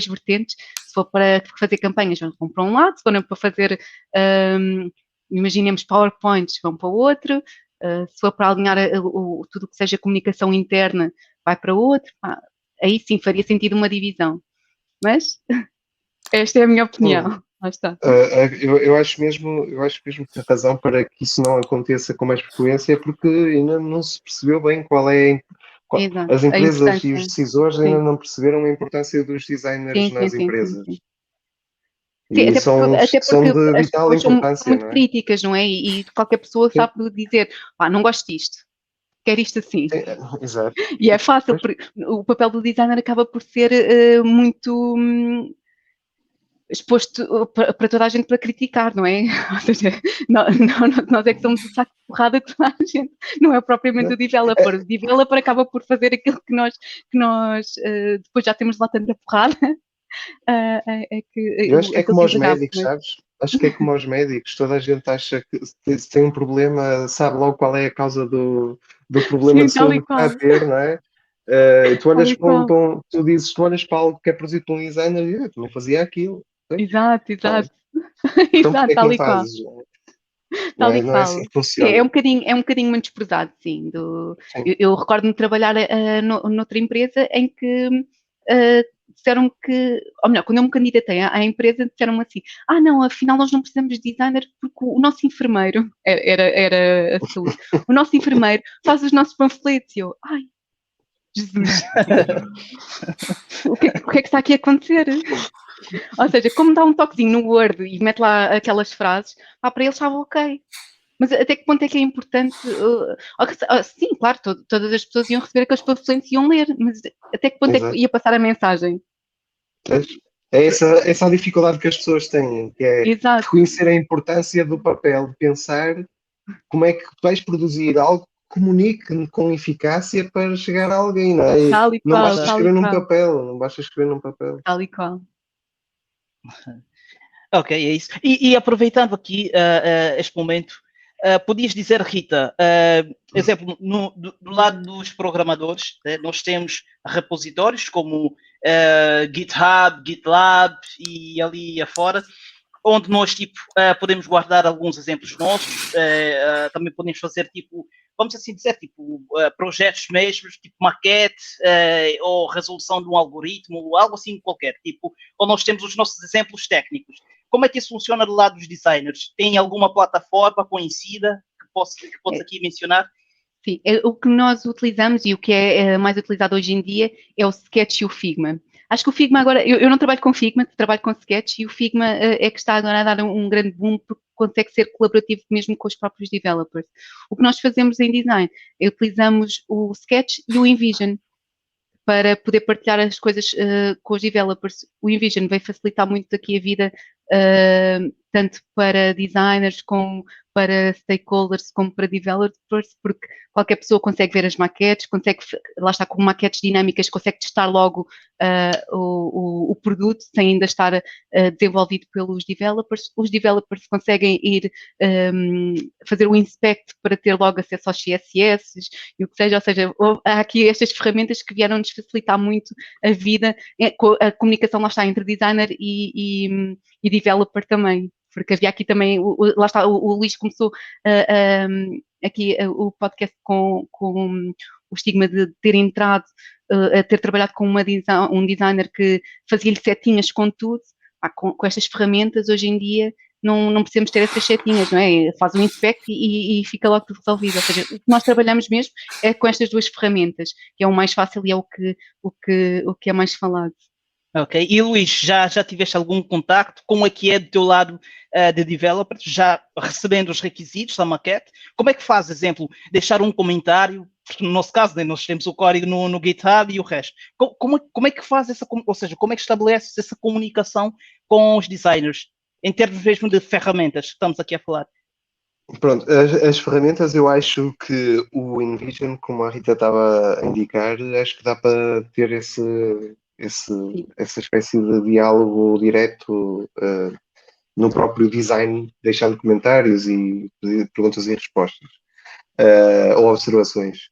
vertentes. Se for para fazer campanhas, vão para um lado, se for para fazer, imaginemos, PowerPoints, vão para o outro. Se for para alinhar tudo o que seja comunicação interna, vai para outro. Aí sim faria sentido uma divisão. Mas esta é a minha opinião. Lá está. Eu acho mesmo que a razão para que isso não aconteça com mais frequência é porque ainda não se percebeu bem Exato. as empresas e os Sim. decisores ainda não perceberam a importância dos designers nas empresas. Sim. E até porque são de as vital pessoas são importância, muito não é? críticas, não é? E qualquer pessoa sabe dizer, não gosto disto, quero isto assim. Exato. E é fácil, porque o papel do designer acaba por ser muito exposto para toda a gente para criticar, não é? Ou seja, nós é que somos o saco de porrada de toda a gente, não é propriamente o developer. O developer acaba por fazer aquilo que nós depois já temos lá tanta porrada. Eu acho que é como aos médicos, sabes? Acho que é como aos médicos, toda a gente acha que se tem um problema, sabe logo qual é a causa do problema de saúde que está a ter, não é? Tu olhas tu olhas para algo que é produzido por um designer e eu também fazia aquilo. Exato. Então, Exato, tal e qual. fazes? Não é assim que funciona. É um bocadinho muito desprezado, sim. Eu recordo-me de trabalhar noutra empresa em que disseram que, ou melhor, quando eu me candidatei à empresa, disseram-me assim, não, afinal nós não precisamos de designer porque o nosso enfermeiro, era a saúde, o nosso enfermeiro faz os nossos panfletos. E eu, Jesus, o que é que está aqui a acontecer? Ou seja, como dá um toquezinho no Word e mete lá aquelas frases, para eles estava ok. Mas até que ponto é que é importante? Sim, claro, todas as pessoas iam receber aqueles panfletos e iam ler, mas até que ponto é que ia passar a mensagem? É essa a dificuldade que as pessoas têm, que é reconhecer a importância do papel, de pensar como é que vais produzir algo que comunique com eficácia para chegar a alguém, não é? Não basta escrever num papel. Tal e qual. Ok, é isso. E aproveitando aqui este momento, podias dizer, Rita, exemplo, do lado dos programadores, nós temos repositórios como GitHub, GitLab e ali afora, onde nós podemos guardar alguns exemplos nossos, também podemos fazer vamos assim dizer, projetos mesmos, tipo maquete, ou resolução de um algoritmo, ou algo assim qualquer, onde nós temos os nossos exemplos técnicos. Como é que isso funciona do lado dos designers? Tem alguma plataforma conhecida que possa aqui mencionar? Sim, o que nós utilizamos e o que é mais utilizado hoje em dia é o Sketch e o Figma. Acho que o Figma agora, eu não trabalho com Figma, trabalho com Sketch, e o Figma é que está agora a dar um grande boom porque consegue ser colaborativo mesmo com os próprios developers. O que nós fazemos em design é utilizamos o Sketch e o InVision para poder partilhar as coisas com os developers. O InVision vai facilitar muito aqui a vida, tanto para designers como para stakeholders, como para developers, porque qualquer pessoa consegue ver as maquetes, lá está com maquetes dinâmicas, consegue testar logo o produto sem ainda estar desenvolvido pelos developers. Os developers conseguem ir fazer o inspect para ter logo acesso aos CSS e o que seja, ou seja, há aqui estas ferramentas que vieram-nos facilitar muito a vida, a comunicação lá está entre designer e developer também. porque havia aqui também, lá está, o Luís começou aqui o podcast com o estigma de ter entrado, a ter trabalhado com um designer que fazia-lhe setinhas com tudo. Com estas ferramentas, hoje em dia, não precisamos ter essas setinhas, não é? Faz um inspect e fica logo tudo resolvido. Ou seja, o que nós trabalhamos mesmo é com estas duas ferramentas, que é o mais fácil e é o que é mais falado. Ok. E Luís, já tiveste algum contacto? Como é que é do teu lado de developer? Já recebendo os requisitos da maquete? Como é que faz, exemplo, deixar um comentário? Porque no nosso caso, né, nós temos o código no GitHub e o resto. Como é que faz ou seja, como é que estabelece essa comunicação com os designers? Em termos mesmo de ferramentas que estamos aqui a falar. Pronto, as ferramentas, eu acho que o InVision, como a Rita estava a indicar, acho que dá para ter essa espécie de diálogo direto no próprio design, deixando comentários e perguntas e respostas ou observações.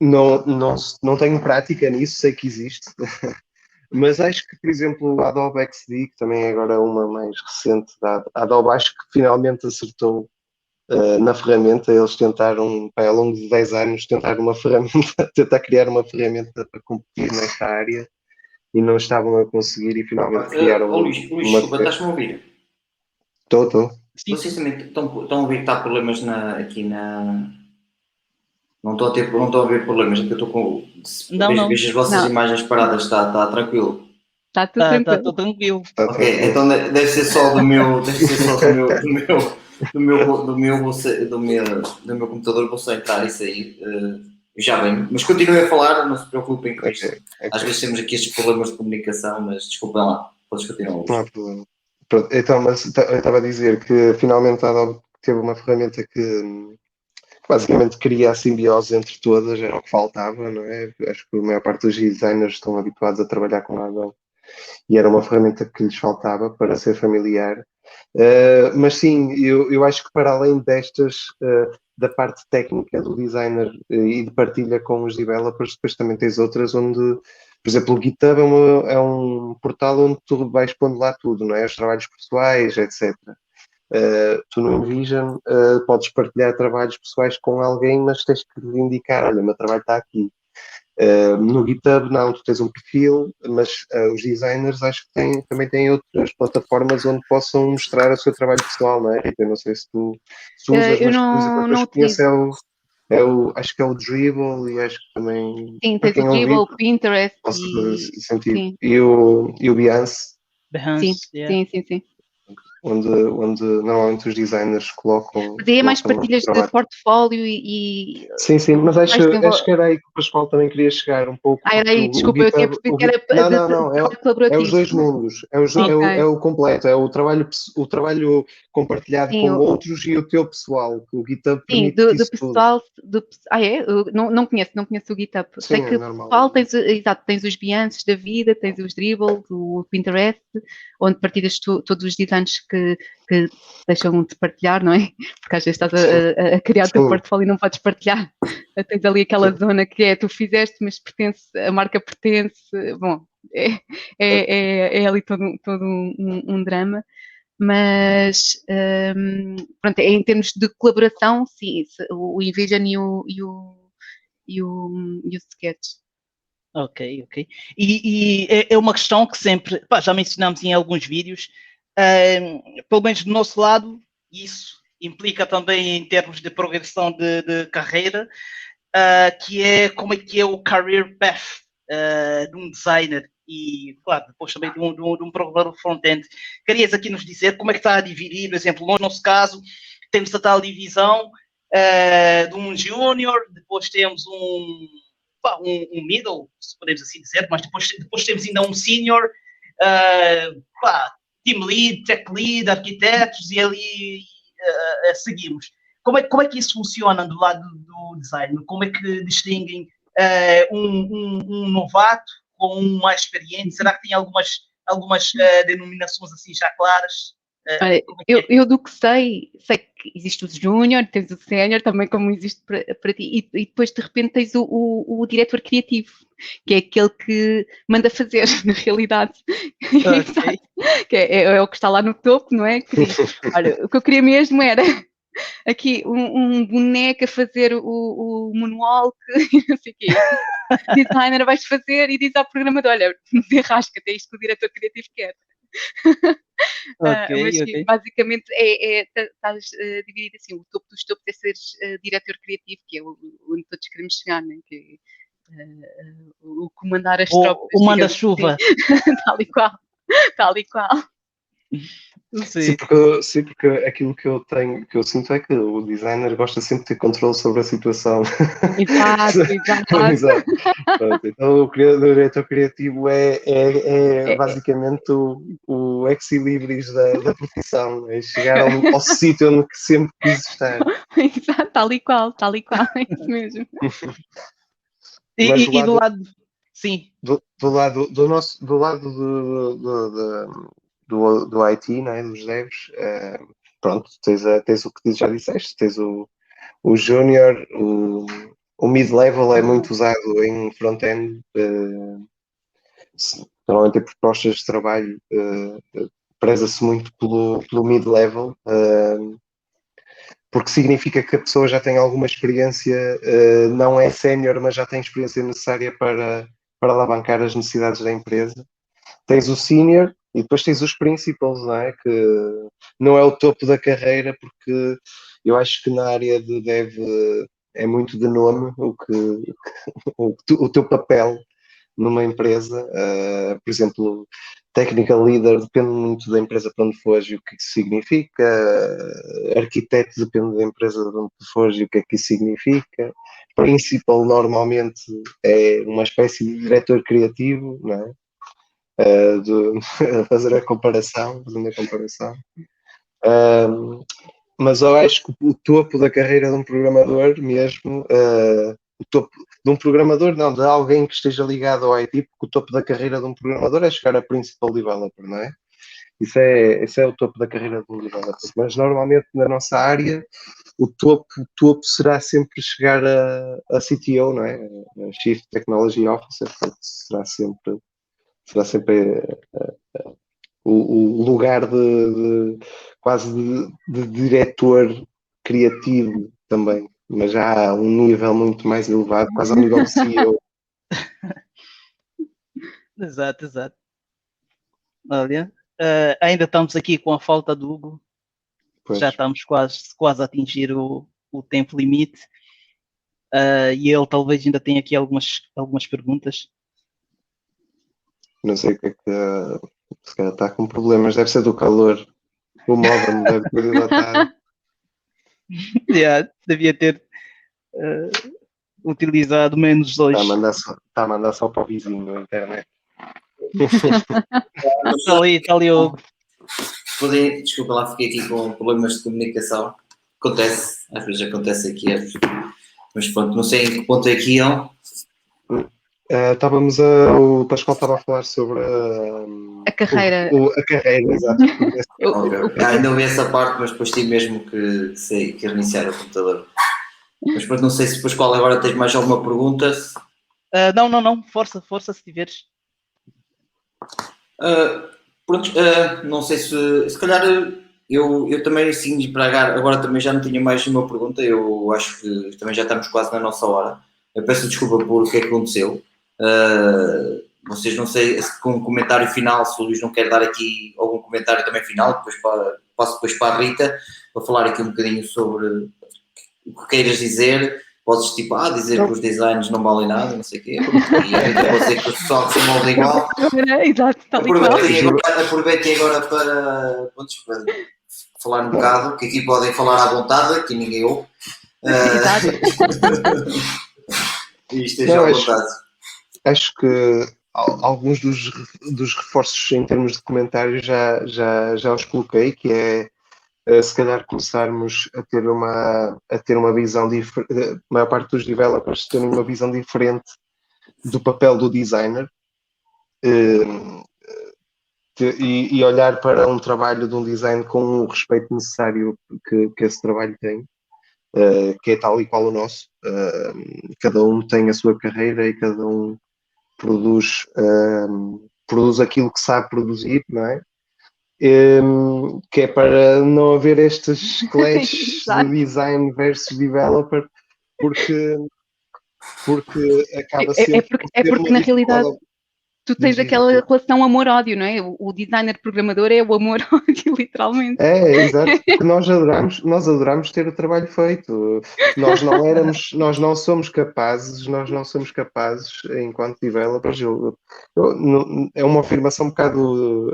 Não tenho prática nisso, sei que existe, mas acho que, por exemplo, a Adobe XD, que também é agora uma mais recente da Adobe, acho que finalmente acertou na ferramenta. Eles tentaram, ao longo de 10 anos, tentar criar uma ferramenta para competir nesta área e não estavam a conseguir e finalmente criaram Luís, desculpa, estás-me a ouvir? Estou. Vocês também estão a ver que está problemas aqui na... Não estão a ver problemas, é que eu estou com... Vejo as vossas imagens paradas, está tranquilo. Está tudo tranquilo. Está tudo tranquilo. Ok, então deve ser só do meu computador, vou só entrar e sair. Já bem, mas continuem a falar, não se preocupem com isto. Okay. Às vezes temos aqui estes problemas de comunicação, mas desculpem lá, podes continuar. Não há problema. Pronto, então, mas eu estava a dizer que finalmente a Adobe teve uma ferramenta que basicamente cria a simbiose entre todas, era o que faltava, não é? Acho que a maior parte dos designers estão habituados a trabalhar com a Adobe e era uma ferramenta que lhes faltava para ser familiar. Mas sim, eu acho que para além destas, da parte técnica do designer e de partilha com os developers, depois também tens outras onde, por exemplo, o GitHub é um portal onde tu vais pondo lá tudo, não é? Os trabalhos pessoais, etc. Tu no InVision podes partilhar trabalhos pessoais com alguém, mas tens que lhe indicar, olha, o meu trabalho está aqui. No GitHub não, tu tens um perfil, mas os designers acho que também têm outras plataformas onde possam mostrar o seu trabalho pessoal, não é? Eu não sei se tu usas, eu mas não conheço acho que é o Dribble e acho que também... Sim, tens o Dribble, o Pinterest e o Behance. Behance, sim. Onde normalmente os designers colocam... Mas aí é mais partilhas de portfólio e... Sim, mas acho que era aí que o Pascoal também queria chegar um pouco. Era aí, desculpa, eu tinha percebido que era colaborativo. É os dois mundos, é o completo, é o trabalho compartilhado com outros e o teu pessoal, que o GitHub permite isso pessoal, não conheço o GitHub. Sim, sei que é o normal. pessoal tens os Behances da vida, tens os Dribble, o Pinterest, onde partilhas todos os designs que deixam de partilhar, não é? Porque às vezes estás a criar o teu portfólio e não podes partilhar. Tens ali aquela zona que tu fizeste, mas a marca pertence. Bom, é ali todo um drama. Mas, pronto, em termos de colaboração, sim, o InVision e o Sketch. Ok. E é uma questão que sempre, já mencionamos em alguns vídeos, pelo menos do nosso lado, isso implica também em termos de progressão de carreira, que é como é que é o career path de um designer e, claro, depois também de um programador front-end. Querias aqui nos dizer como é que está a dividir, por exemplo, no nosso caso, temos a tal divisão de um júnior, depois temos um middle, se podemos assim dizer, mas depois temos ainda um senior, team lead, tech lead, arquitetos, e ali seguimos. Como é que isso funciona do lado do design? Como é que distinguem um novato com um mais experiente? Será que tem algumas denominações assim já claras? Eu do que sei que existe o júnior, tens o sénior, também como existe para ti, e depois de repente tens o diretor criativo, que é aquele que manda fazer, na realidade. Ok. Que é o que está lá no topo, não é? Que diz, olha, o que eu queria mesmo era aqui um boneco a fazer o moonwalk, e não sei o quê. Designer vais fazer e diz ao programador, olha, derrasca-te, é isto que o diretor criativo quer. Ok, Mas sim, ok. basicamente estás dividido assim, o topo dos topos é seres diretor criativo, que é onde todos queremos chegar, né? Que é o comandar as tropas, O digamos assim, manda-chuva. tal e qual, tal e qual. Sim. Sim, porque aquilo que eu tenho, que eu sinto é que o designer gosta sempre de ter controle sobre a situação. Exato, exato. Exato. Pronto, então o diretor criativo é É, basicamente o ex-libris da profissão, é chegar ao sítio onde que sempre quis estar. exato, tal e qual, é isso mesmo. Mas E do lado. Sim. do lado do nosso, do lado do IT, né, dos devs, pronto, tens o que já disseste, tens o júnior, o mid-level é muito usado em front-end, normalmente em propostas de trabalho, preza-se muito pelo mid-level, porque significa que a pessoa já tem alguma experiência, não é sénior, mas já tem experiência necessária para alavancar as necessidades da empresa. Tens o senior e depois tens os principals, não é? Que não é o topo da carreira, porque eu acho que na área de dev é muito de nome o teu papel numa empresa. Por exemplo, technical leader depende muito da empresa para onde fores e o que isso significa. Arquiteto depende da empresa de onde fores e o que é que isso significa. Principal normalmente é uma espécie de diretor criativo, não é? Fazer a comparação, fazendo a comparação. Mas eu acho que o topo da carreira de um programador mesmo, o topo de um programador, não, de alguém que esteja ligado ao IT, porque o topo da carreira de um programador é chegar a principal developer, não é? Isso é o topo da carreira de um developer. Mas normalmente na nossa área, o topo será sempre chegar a CTO, não é? A Chief Technology Officer, portanto, será sempre o lugar quase de diretor criativo também, mas já a um nível muito mais elevado, quase ao nível de CEO. Exato, exato. Olha, ainda estamos aqui com a falta do Hugo. Pois. Já estamos quase a atingir o tempo limite. E ele talvez ainda tenha aqui algumas perguntas. Não sei o que é que se calhar está com problemas, deve ser do calor. O modem deve ter dilatado. Devia ter utilizado menos dois. Está a mandar só para o vizinho a internet. Está ali o... Desculpa lá, fiquei aqui com problemas de comunicação. Acontece, às vezes acontece aqui. Mas pronto, não sei em que ponto é que iam. O Pascoal estava a falar sobre a carreira. A carreira, exato. Okay. Ainda ouvi essa parte, mas depois tive mesmo que reiniciar o computador. Mas pronto, não sei se depois qual agora tens mais alguma pergunta. Não. Força se tiveres. Pronto, não sei se calhar eu também assim para agora também já não tinha mais nenhuma pergunta. Eu acho que também já estamos quase na nossa hora. Eu peço desculpa por o que é que aconteceu. Vocês não sei se com um comentário final, se o Luís não quer dar aqui algum comentário também final, passo depois para a Rita para falar aqui um bocadinho sobre o que queiras dizer. Podes dizer que os designs não valem nada, não sei o quê. E a Rita pode dizer que o pessoal se molda igual. Exato, Aproveitem agora para falar um bocado, que aqui podem falar à vontade, aqui ninguém ouve. E esteja à vontade. Acho que alguns dos reforços em termos de comentários já os coloquei, que é se calhar começarmos a ter uma visão diferente, a maior parte dos developers terem uma visão diferente do papel do designer. e olhar para um trabalho de um design com o respeito necessário que esse trabalho tem, que é tal e qual o nosso. Cada um tem a sua carreira e cada um produz aquilo que sabe produzir, não é? Que é para não haver estes clashes de design versus developer, porque acaba sempre é porque na realidade tu tens Diz. aquela relação amor-ódio, não é? O designer programador é o amor-ódio, literalmente. Exato, porque nós adoramos ter o trabalho feito. Nós não somos capazes, enquanto developers, é uma afirmação um bocado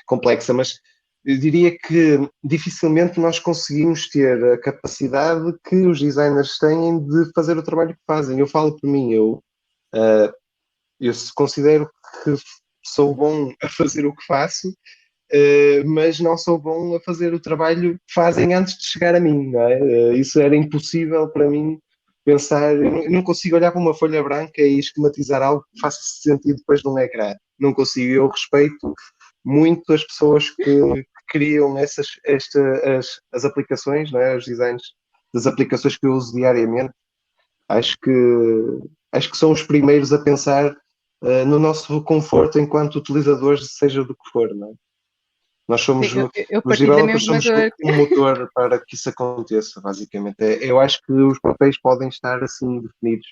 complexa, mas eu diria que dificilmente nós conseguimos ter a capacidade que os designers têm de fazer o trabalho que fazem. Eu falo por mim, eu considero que sou bom a fazer o que faço, mas não sou bom a fazer o trabalho que fazem antes de chegar a mim, não é? Isso era impossível para mim pensar, eu não consigo olhar para uma folha branca e esquematizar algo que faça sentido depois num ecrã. Não consigo, eu respeito muito as pessoas que criam as aplicações, não é? Os designs das aplicações que eu uso diariamente. Acho que são os primeiros a pensar no nosso conforto enquanto utilizadores, seja do que for, não é? Nós somos, Eu os partilho da developers mesma somos dor. um motor para que isso aconteça, basicamente. Eu acho que os papéis podem estar assim definidos.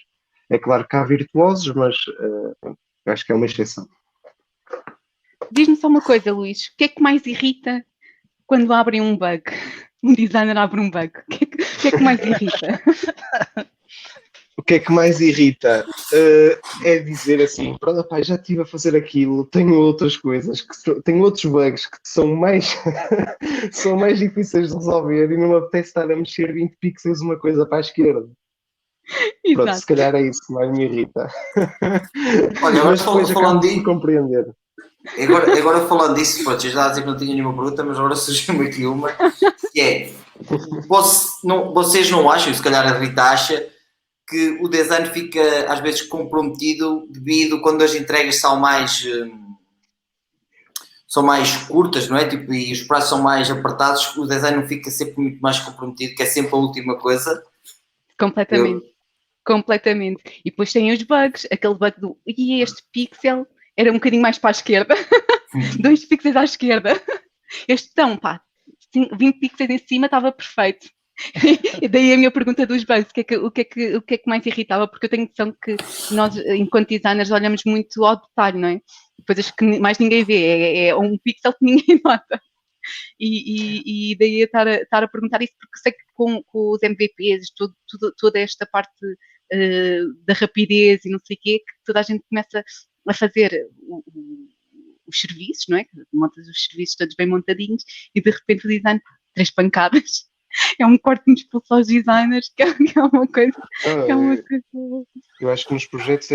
É claro que há virtuosos, mas eu acho que é uma exceção. Diz-me só uma coisa, Luís, o que é que mais irrita quando abrem um bug? Um designer abre um bug. O que é que mais irrita? O que é que mais irrita? É dizer assim, pronto, pai, já estive a fazer aquilo, tenho outras coisas, tenho outros bugs que são mais, são mais difíceis de resolver e não me apetece estar a mexer 20 pixels uma coisa para a esquerda. Pronto, se calhar é isso que mais me irrita. Olha, agora Mas depois acabo falando por compreender. agora falando disso, pronto, eu já ia dizer que não tinha nenhuma pergunta, mas agora surgiu-me aqui uma, que é, vocês não acham, se calhar a Rita acha, que o design fica às vezes comprometido devido quando as entregas são mais curtas, não é? Tipo, e os prazos são mais apertados, o design não fica sempre muito mais comprometido, que é sempre a última coisa. Completamente. Completamente. E depois tem os bugs, aquele bug do e este pixel era um bocadinho mais para a esquerda. 2 pixels à esquerda. Este então, pá, 20 pixels em cima estava perfeito. E daí a minha pergunta dos bugs, o que é que mais irritava? Porque eu tenho noção que nós, enquanto designers, olhamos muito ao detalhe, não é? Coisas que mais ninguém vê, é um pixel que ninguém nota. E daí estar a perguntar isso, porque sei que com os MVPs, toda esta parte da rapidez e não sei o quê, que toda a gente começa a fazer os serviços, não é? Montas os serviços todos bem montadinhos e de repente o design, 3 pancadas. É um corte de expulso aos designers, que é uma coisa. Eu acho que nos projetos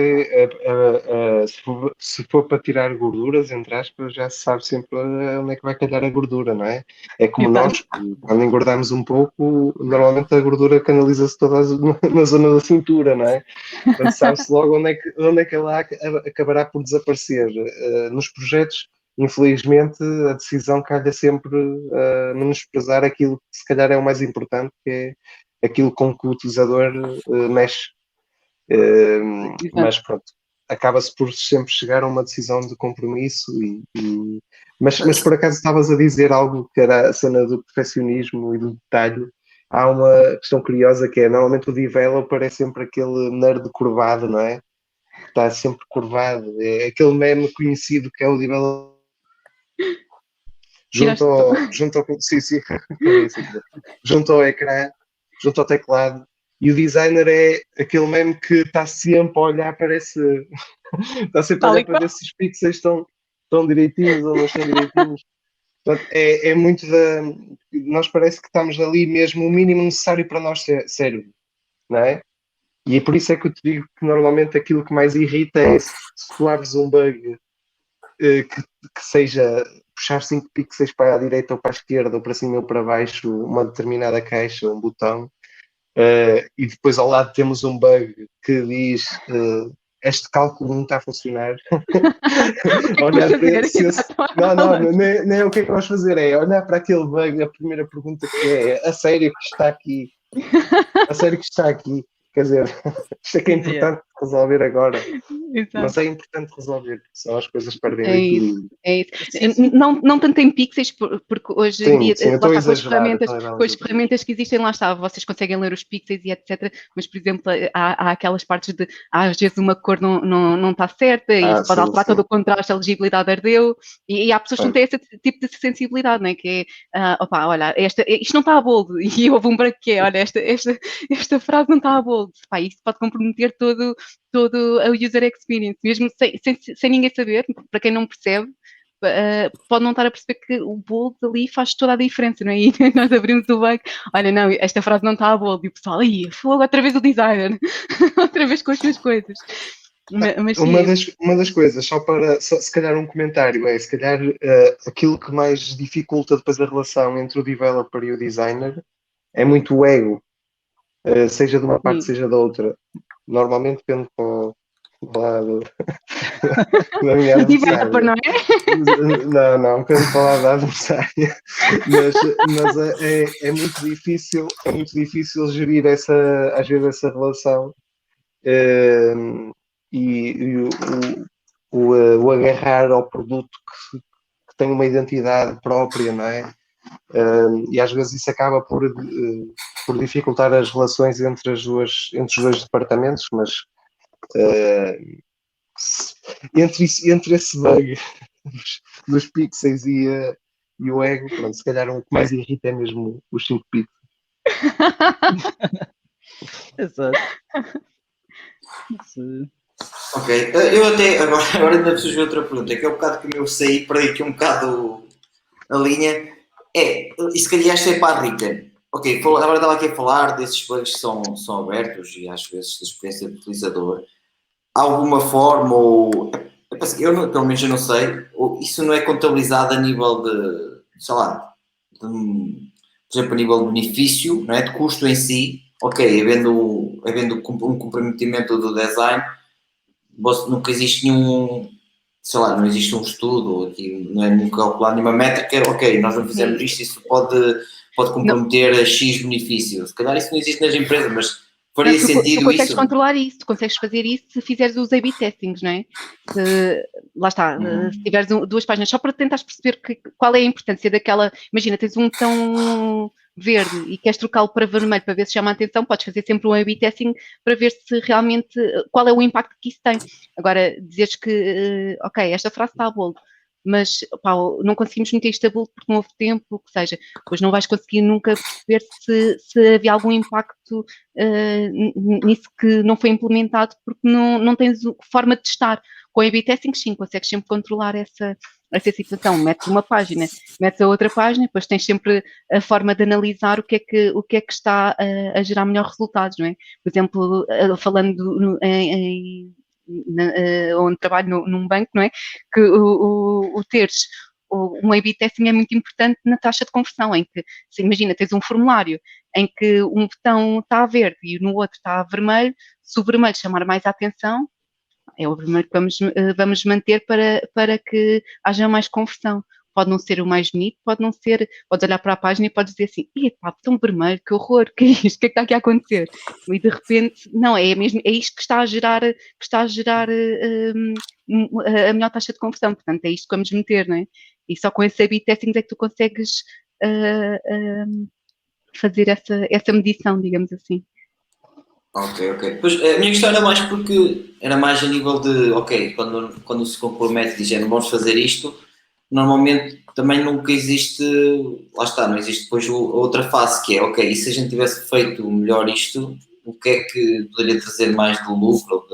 se for para tirar gorduras, entre aspas, já se sabe sempre onde é que vai calhar a gordura, não é? É como nós, quando engordamos um pouco, normalmente a gordura canaliza-se toda na zona da cintura, não é? Portanto, sabe-se logo onde é que ela acabará por desaparecer. Nos projetos, infelizmente, a decisão calha sempre a menosprezar aquilo que se calhar é o mais importante, que é aquilo com que o utilizador mexe. Mas pronto, acaba-se por sempre chegar a uma decisão de compromisso mas por acaso estavas a dizer algo que era a cena do perfeccionismo e do detalhe. Há uma questão curiosa que é, normalmente o developer é sempre aquele nerd curvado, não é? Está sempre curvado. É aquele meme conhecido que é o developer junto ao ecrã, junto ao teclado. E o designer é aquele meme que está sempre a olhar, está sempre a olhar para ver se os pixels estão direitinhos ou não estão direitinhos. Portanto, é muito nós parece que estamos ali mesmo o mínimo necessário para nós cérebro, não é? E é por isso é que eu te digo que normalmente aquilo que mais irrita é se tu abres um bug que seja puxar 5 pixels para a direita ou para a esquerda ou para cima ou para baixo uma determinada caixa, um botão, e depois ao lado temos um bug que diz este cálculo não está a funcionar. Olhar fazer? para nem é o que é que vamos fazer, é olhar para aquele bug, a primeira pergunta que é a sério que está aqui? A sério que está aqui? Quer dizer, isto é que é importante resolver agora. Exato. Mas é importante resolver, porque senão as coisas perdem É o isso, equilíbrio. é isso. Não tanto em pixels, porque hoje em dia, Sim, eu estou lá a está, exagerar. com as ferramentas que existem, lá está, vocês conseguem ler os pixels e etc. Mas, por exemplo, há aquelas partes de, às vezes uma cor não está certa e isso pode alterar todo o contraste, a legibilidade ardeu, e há pessoas que não têm esse tipo de sensibilidade, não é? Que é, opa, olha, isto não está a bold, e houve um branco que é, olha, esta frase não está a bold. Pá, isso pode comprometer todo a user experience, mesmo sem ninguém saber, para quem não percebe, pode não estar a perceber que o bold ali faz toda a diferença, não é? E nós abrimos o bug, olha, não, esta frase não está a bold, e o pessoal, aí, fogo, outra vez o designer, outra vez com as suas coisas. Mas, uma das coisas, se calhar um comentário, se calhar aquilo que mais dificulta depois a relação entre o developer e o designer é muito o ego, seja de uma parte, seja da outra. Normalmente depende do lado da minha adversária. Não é? Não, depende do lado da adversária. Mas é muito difícil gerir às vezes essa relação e o agarrar ao produto que tem uma identidade própria, não é? E às vezes isso acaba por dificultar as relações entre os dois departamentos, mas entre esse bug dos pixels e o ego, pronto, se calhar o que mais irrita é mesmo os 5 pixels. Exato. Ok, eu até agora ainda me surgiu outra pergunta, que é o bocado que eu saí, perdi aqui um bocado a linha. E se calhar esta é para a Rita. Ok, agora estava aqui a falar desses bugs que são abertos e às vezes da experiência do utilizador. Há alguma forma, ou pelo menos eu não sei, ou isso não é contabilizado a nível de, sei lá, por exemplo, a nível de benefício, não é? De custo em si. Ok, havendo um comprometimento do design, nunca existe nenhum, sei lá, não existe um estudo, aqui não é nunca calculado nenhuma métrica, ok, nós não fizemos isto, isso pode comprometer a X benefício. Se calhar isso não existe nas empresas, mas faria sentido tu consegues isso? controlar isso, tu consegues fazer isso se fizeres os A/B testings, não é? Lá está, se tiveres duas páginas, só para tentares perceber qual é a importância daquela, imagina, tens um botão verde e queres trocá-lo para vermelho para ver se chama a atenção, podes fazer sempre um A/B testing para ver se realmente, qual é o impacto que isso tem. Agora, dizeres que, ok, esta frase está a bold, mas pá, não conseguimos meter isto a bold porque não houve tempo, o que seja, pois não vais conseguir nunca perceber se havia algum impacto nisso que não foi implementado porque não tens forma de testar. Com a A/B testing, sim, consegues sempre controlar essa situação. Metes uma página, metes a outra página, depois tens sempre a forma de analisar o que é que está a gerar melhores resultados, não é? Por exemplo, falando onde trabalho num banco, não é? Que o teres um A/B testing é muito importante na taxa de conversão, em que, se imagina, tens um formulário em que um botão está a verde e no outro está a vermelho, se o vermelho chamar mais a atenção, é o vermelho que vamos manter para que haja mais conversão. Pode não ser o mais bonito, pode não ser, podes olhar para a página e podes dizer assim, epá, botão vermelho, que horror, que é isto, o que é que está aqui a acontecer? E de repente, não, é isto que está a gerar a melhor taxa de conversão, portanto é isto que vamos meter, não é? E só com esse A/B testing é que tu consegues fazer essa medição, digamos assim. Ok. Pois, a minha questão era mais porque era mais a nível de, ok, quando se compromete dizendo vamos fazer isto, normalmente também nunca existe, lá está, não existe depois a outra face que é, ok, e se a gente tivesse feito melhor isto, o que é que poderia trazer mais de lucro, ou o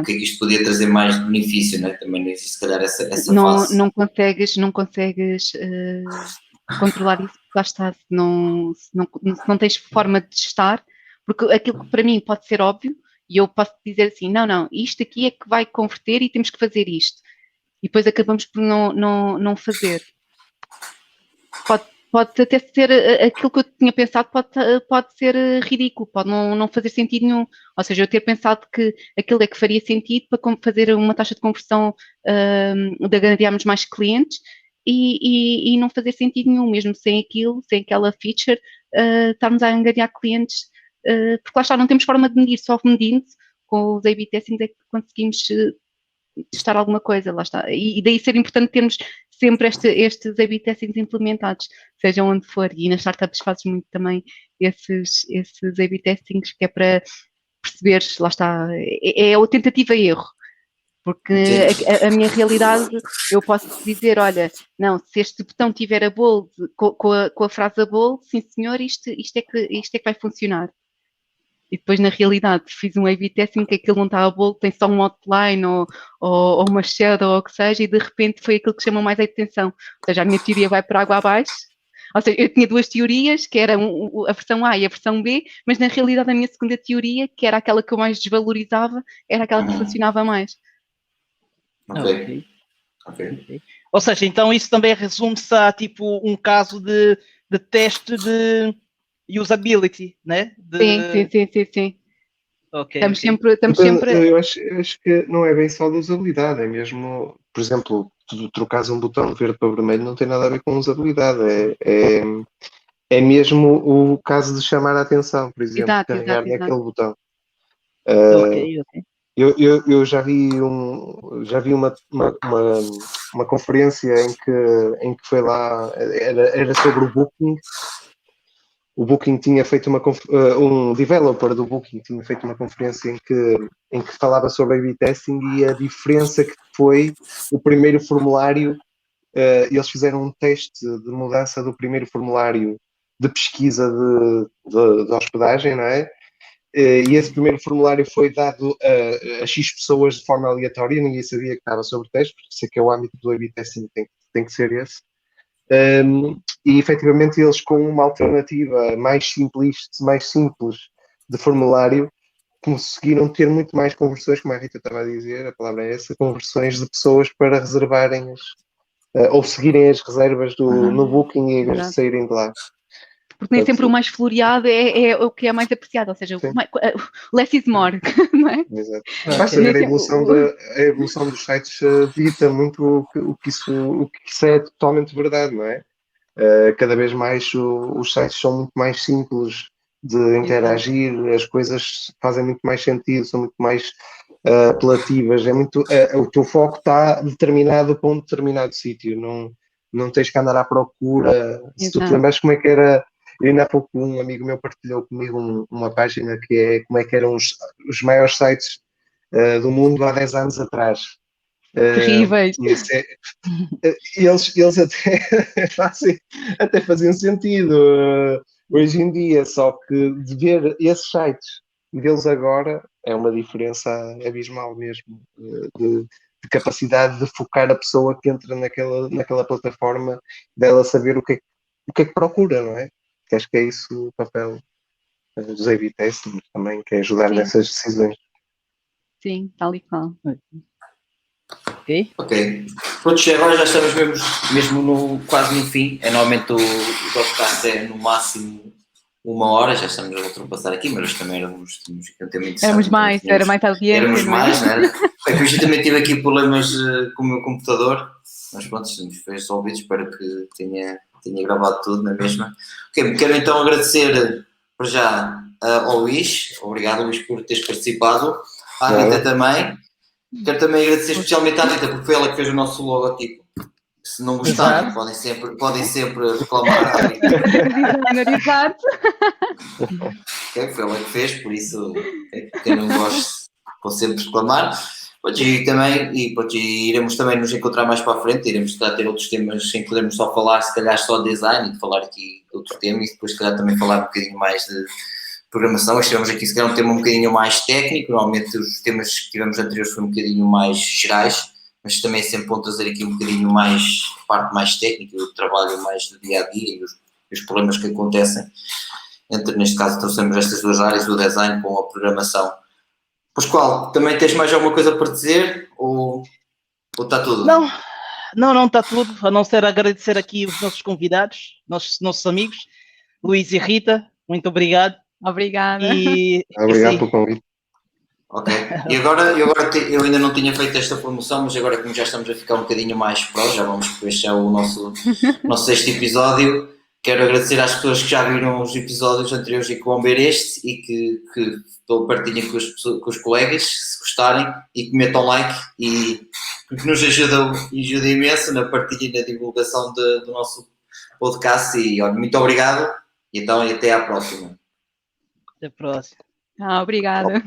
que é que isto poderia trazer mais de benefício, né? Também não existe se calhar essa face. Não consegues controlar isso, porque lá está, se não tens forma de testar, porque aquilo que para mim pode ser óbvio, e eu posso dizer assim, não, isto aqui é que vai converter e temos que fazer isto. E depois acabamos por não fazer. Pode pode até ser aquilo que eu tinha pensado, pode ser ridículo, pode não fazer sentido nenhum. Ou seja, eu ter pensado que aquilo é que faria sentido para fazer uma taxa de conversão de angariarmos mais clientes e não fazer sentido nenhum, mesmo sem aquilo, sem aquela feature, estarmos a angariar clientes, porque lá está, não temos forma de medir, só medindo com os A/B testings é que conseguimos testar alguma coisa, lá está. E daí ser importante termos sempre estes A/B testings implementados, seja onde for, e nas startups fazes muito também esses A/B testings, que é para perceberes, lá está, é a tentativa e erro, porque a minha realidade, eu posso dizer, olha, não, se este botão tiver a bold, com a frase a bold, sim senhor, isto é que vai funcionar. E depois, na realidade, fiz um A/B testing que aquilo não está a bold, tem só um outline ou uma shadow ou o que seja, e de repente foi aquilo que chamou mais a atenção. Ou seja, a minha teoria vai por água abaixo. Ou seja, eu tinha duas teorias, que era a versão A e a versão B, mas na realidade a minha segunda teoria, que era aquela que eu mais desvalorizava, era aquela que funcionava mais. Ok. Ou seja, então isso também resume-se a tipo um caso de teste de usability, né? Sim. Okay, estamos sempre... Eu acho que não é bem só de usabilidade, é mesmo, por exemplo, tu trocares um botão de verde para vermelho não tem nada a ver com usabilidade, é mesmo o caso de chamar a atenção, por exemplo, carregar naquele botão. Ok. Eu já vi uma conferência em que foi lá, era sobre o Booking. O Booking tinha feito um developer do Booking tinha feito uma conferência em que falava sobre A/B testing e a diferença que foi o primeiro formulário. Eles fizeram um teste de mudança do primeiro formulário de pesquisa de hospedagem, não é? E esse primeiro formulário foi dado a X pessoas de forma aleatória, ninguém sabia que estava sobre teste, porque sei que é o âmbito do A/B testing, tem que ser esse. E efetivamente eles, com uma alternativa mais simples de formulário, conseguiram ter muito mais conversões, como a Rita estava a dizer, a palavra é essa, conversões de pessoas para reservarem ou seguirem as reservas no Booking em vez de saírem de lá. Porque nem sempre o mais floreado é o que é mais apreciado, ou seja, less is more, não é? Exato. Basta ver a evolução dos sites dita muito o que isso é totalmente verdade, não é? Cada vez mais os sites são muito mais simples de interagir, as coisas fazem muito mais sentido, são muito mais apelativas, o teu foco está determinado para um determinado sítio, não tens que andar à procura. Se tu te lembras como é que era, ainda há pouco um amigo meu partilhou comigo uma página que é como é que eram os maiores sites do mundo há 10 anos atrás. Terríveis. Eles até faziam sentido hoje em dia, só que de ver esses sites e vê-los agora é uma diferença abismal mesmo, de capacidade de focar a pessoa que entra naquela plataforma, dela saber o que é que procura, não é? Que acho que é isso o papel dos A/B testing também, que é ajudar nessas decisões. Sim, tal e qual. Ok. Pronto, agora já estamos mesmo quase no fim. Normalmente o podcast é no máximo 1 hora, já estamos a ultrapassar aqui, mas hoje também éramos um tema interessante. Éramos mais audiência. Éramos mais, não é? Eu também tive aqui problemas com o meu computador, mas pronto, nos foi resolvido, espero que tenha gravado tudo na mesma. Ok, quero então agradecer para já ao Luís, obrigado Luís por teres participado, à Rita também. Quero também agradecer especialmente à Rita, porque foi ela que fez o nosso logotipo. Se não gostarem, podem sempre reclamar. Exato. Okay, foi ela que fez, por isso, quem não gosta, pode sempre reclamar. E iremos também nos encontrar mais para a frente, iremos ter outros temas em que podemos só falar, se calhar só de design, e de falar aqui de outro tema, e depois se calhar também falar um bocadinho mais de programação. Estivemos aqui se calhar um tema um bocadinho mais técnico, normalmente os temas que tivemos anteriores foram um bocadinho mais gerais, mas também é sempre bom trazer aqui um bocadinho mais a parte mais técnica, o trabalho mais do dia-a-dia e os problemas que acontecem. Neste caso trouxemos estas duas áreas, o design com a programação. Pascoal, também tens mais alguma coisa para dizer ou está tudo? Não, Não está tudo, a não ser agradecer aqui os nossos convidados, nossos amigos, Luís e Rita, muito obrigado. Obrigada. Obrigado pelo convite. Ok. E agora eu ainda não tinha feito esta promoção, mas agora como já estamos a ficar um bocadinho mais pró, já vamos para este é o nosso sexto episódio. Quero agradecer às pessoas que já viram os episódios anteriores e que vão ver este e que partilhem com os colegas, se gostarem, e que metam like e que nos ajuda imenso na partilha e na divulgação do nosso podcast. E olha, muito obrigado e então até à próxima. Até a próxima. Obrigada.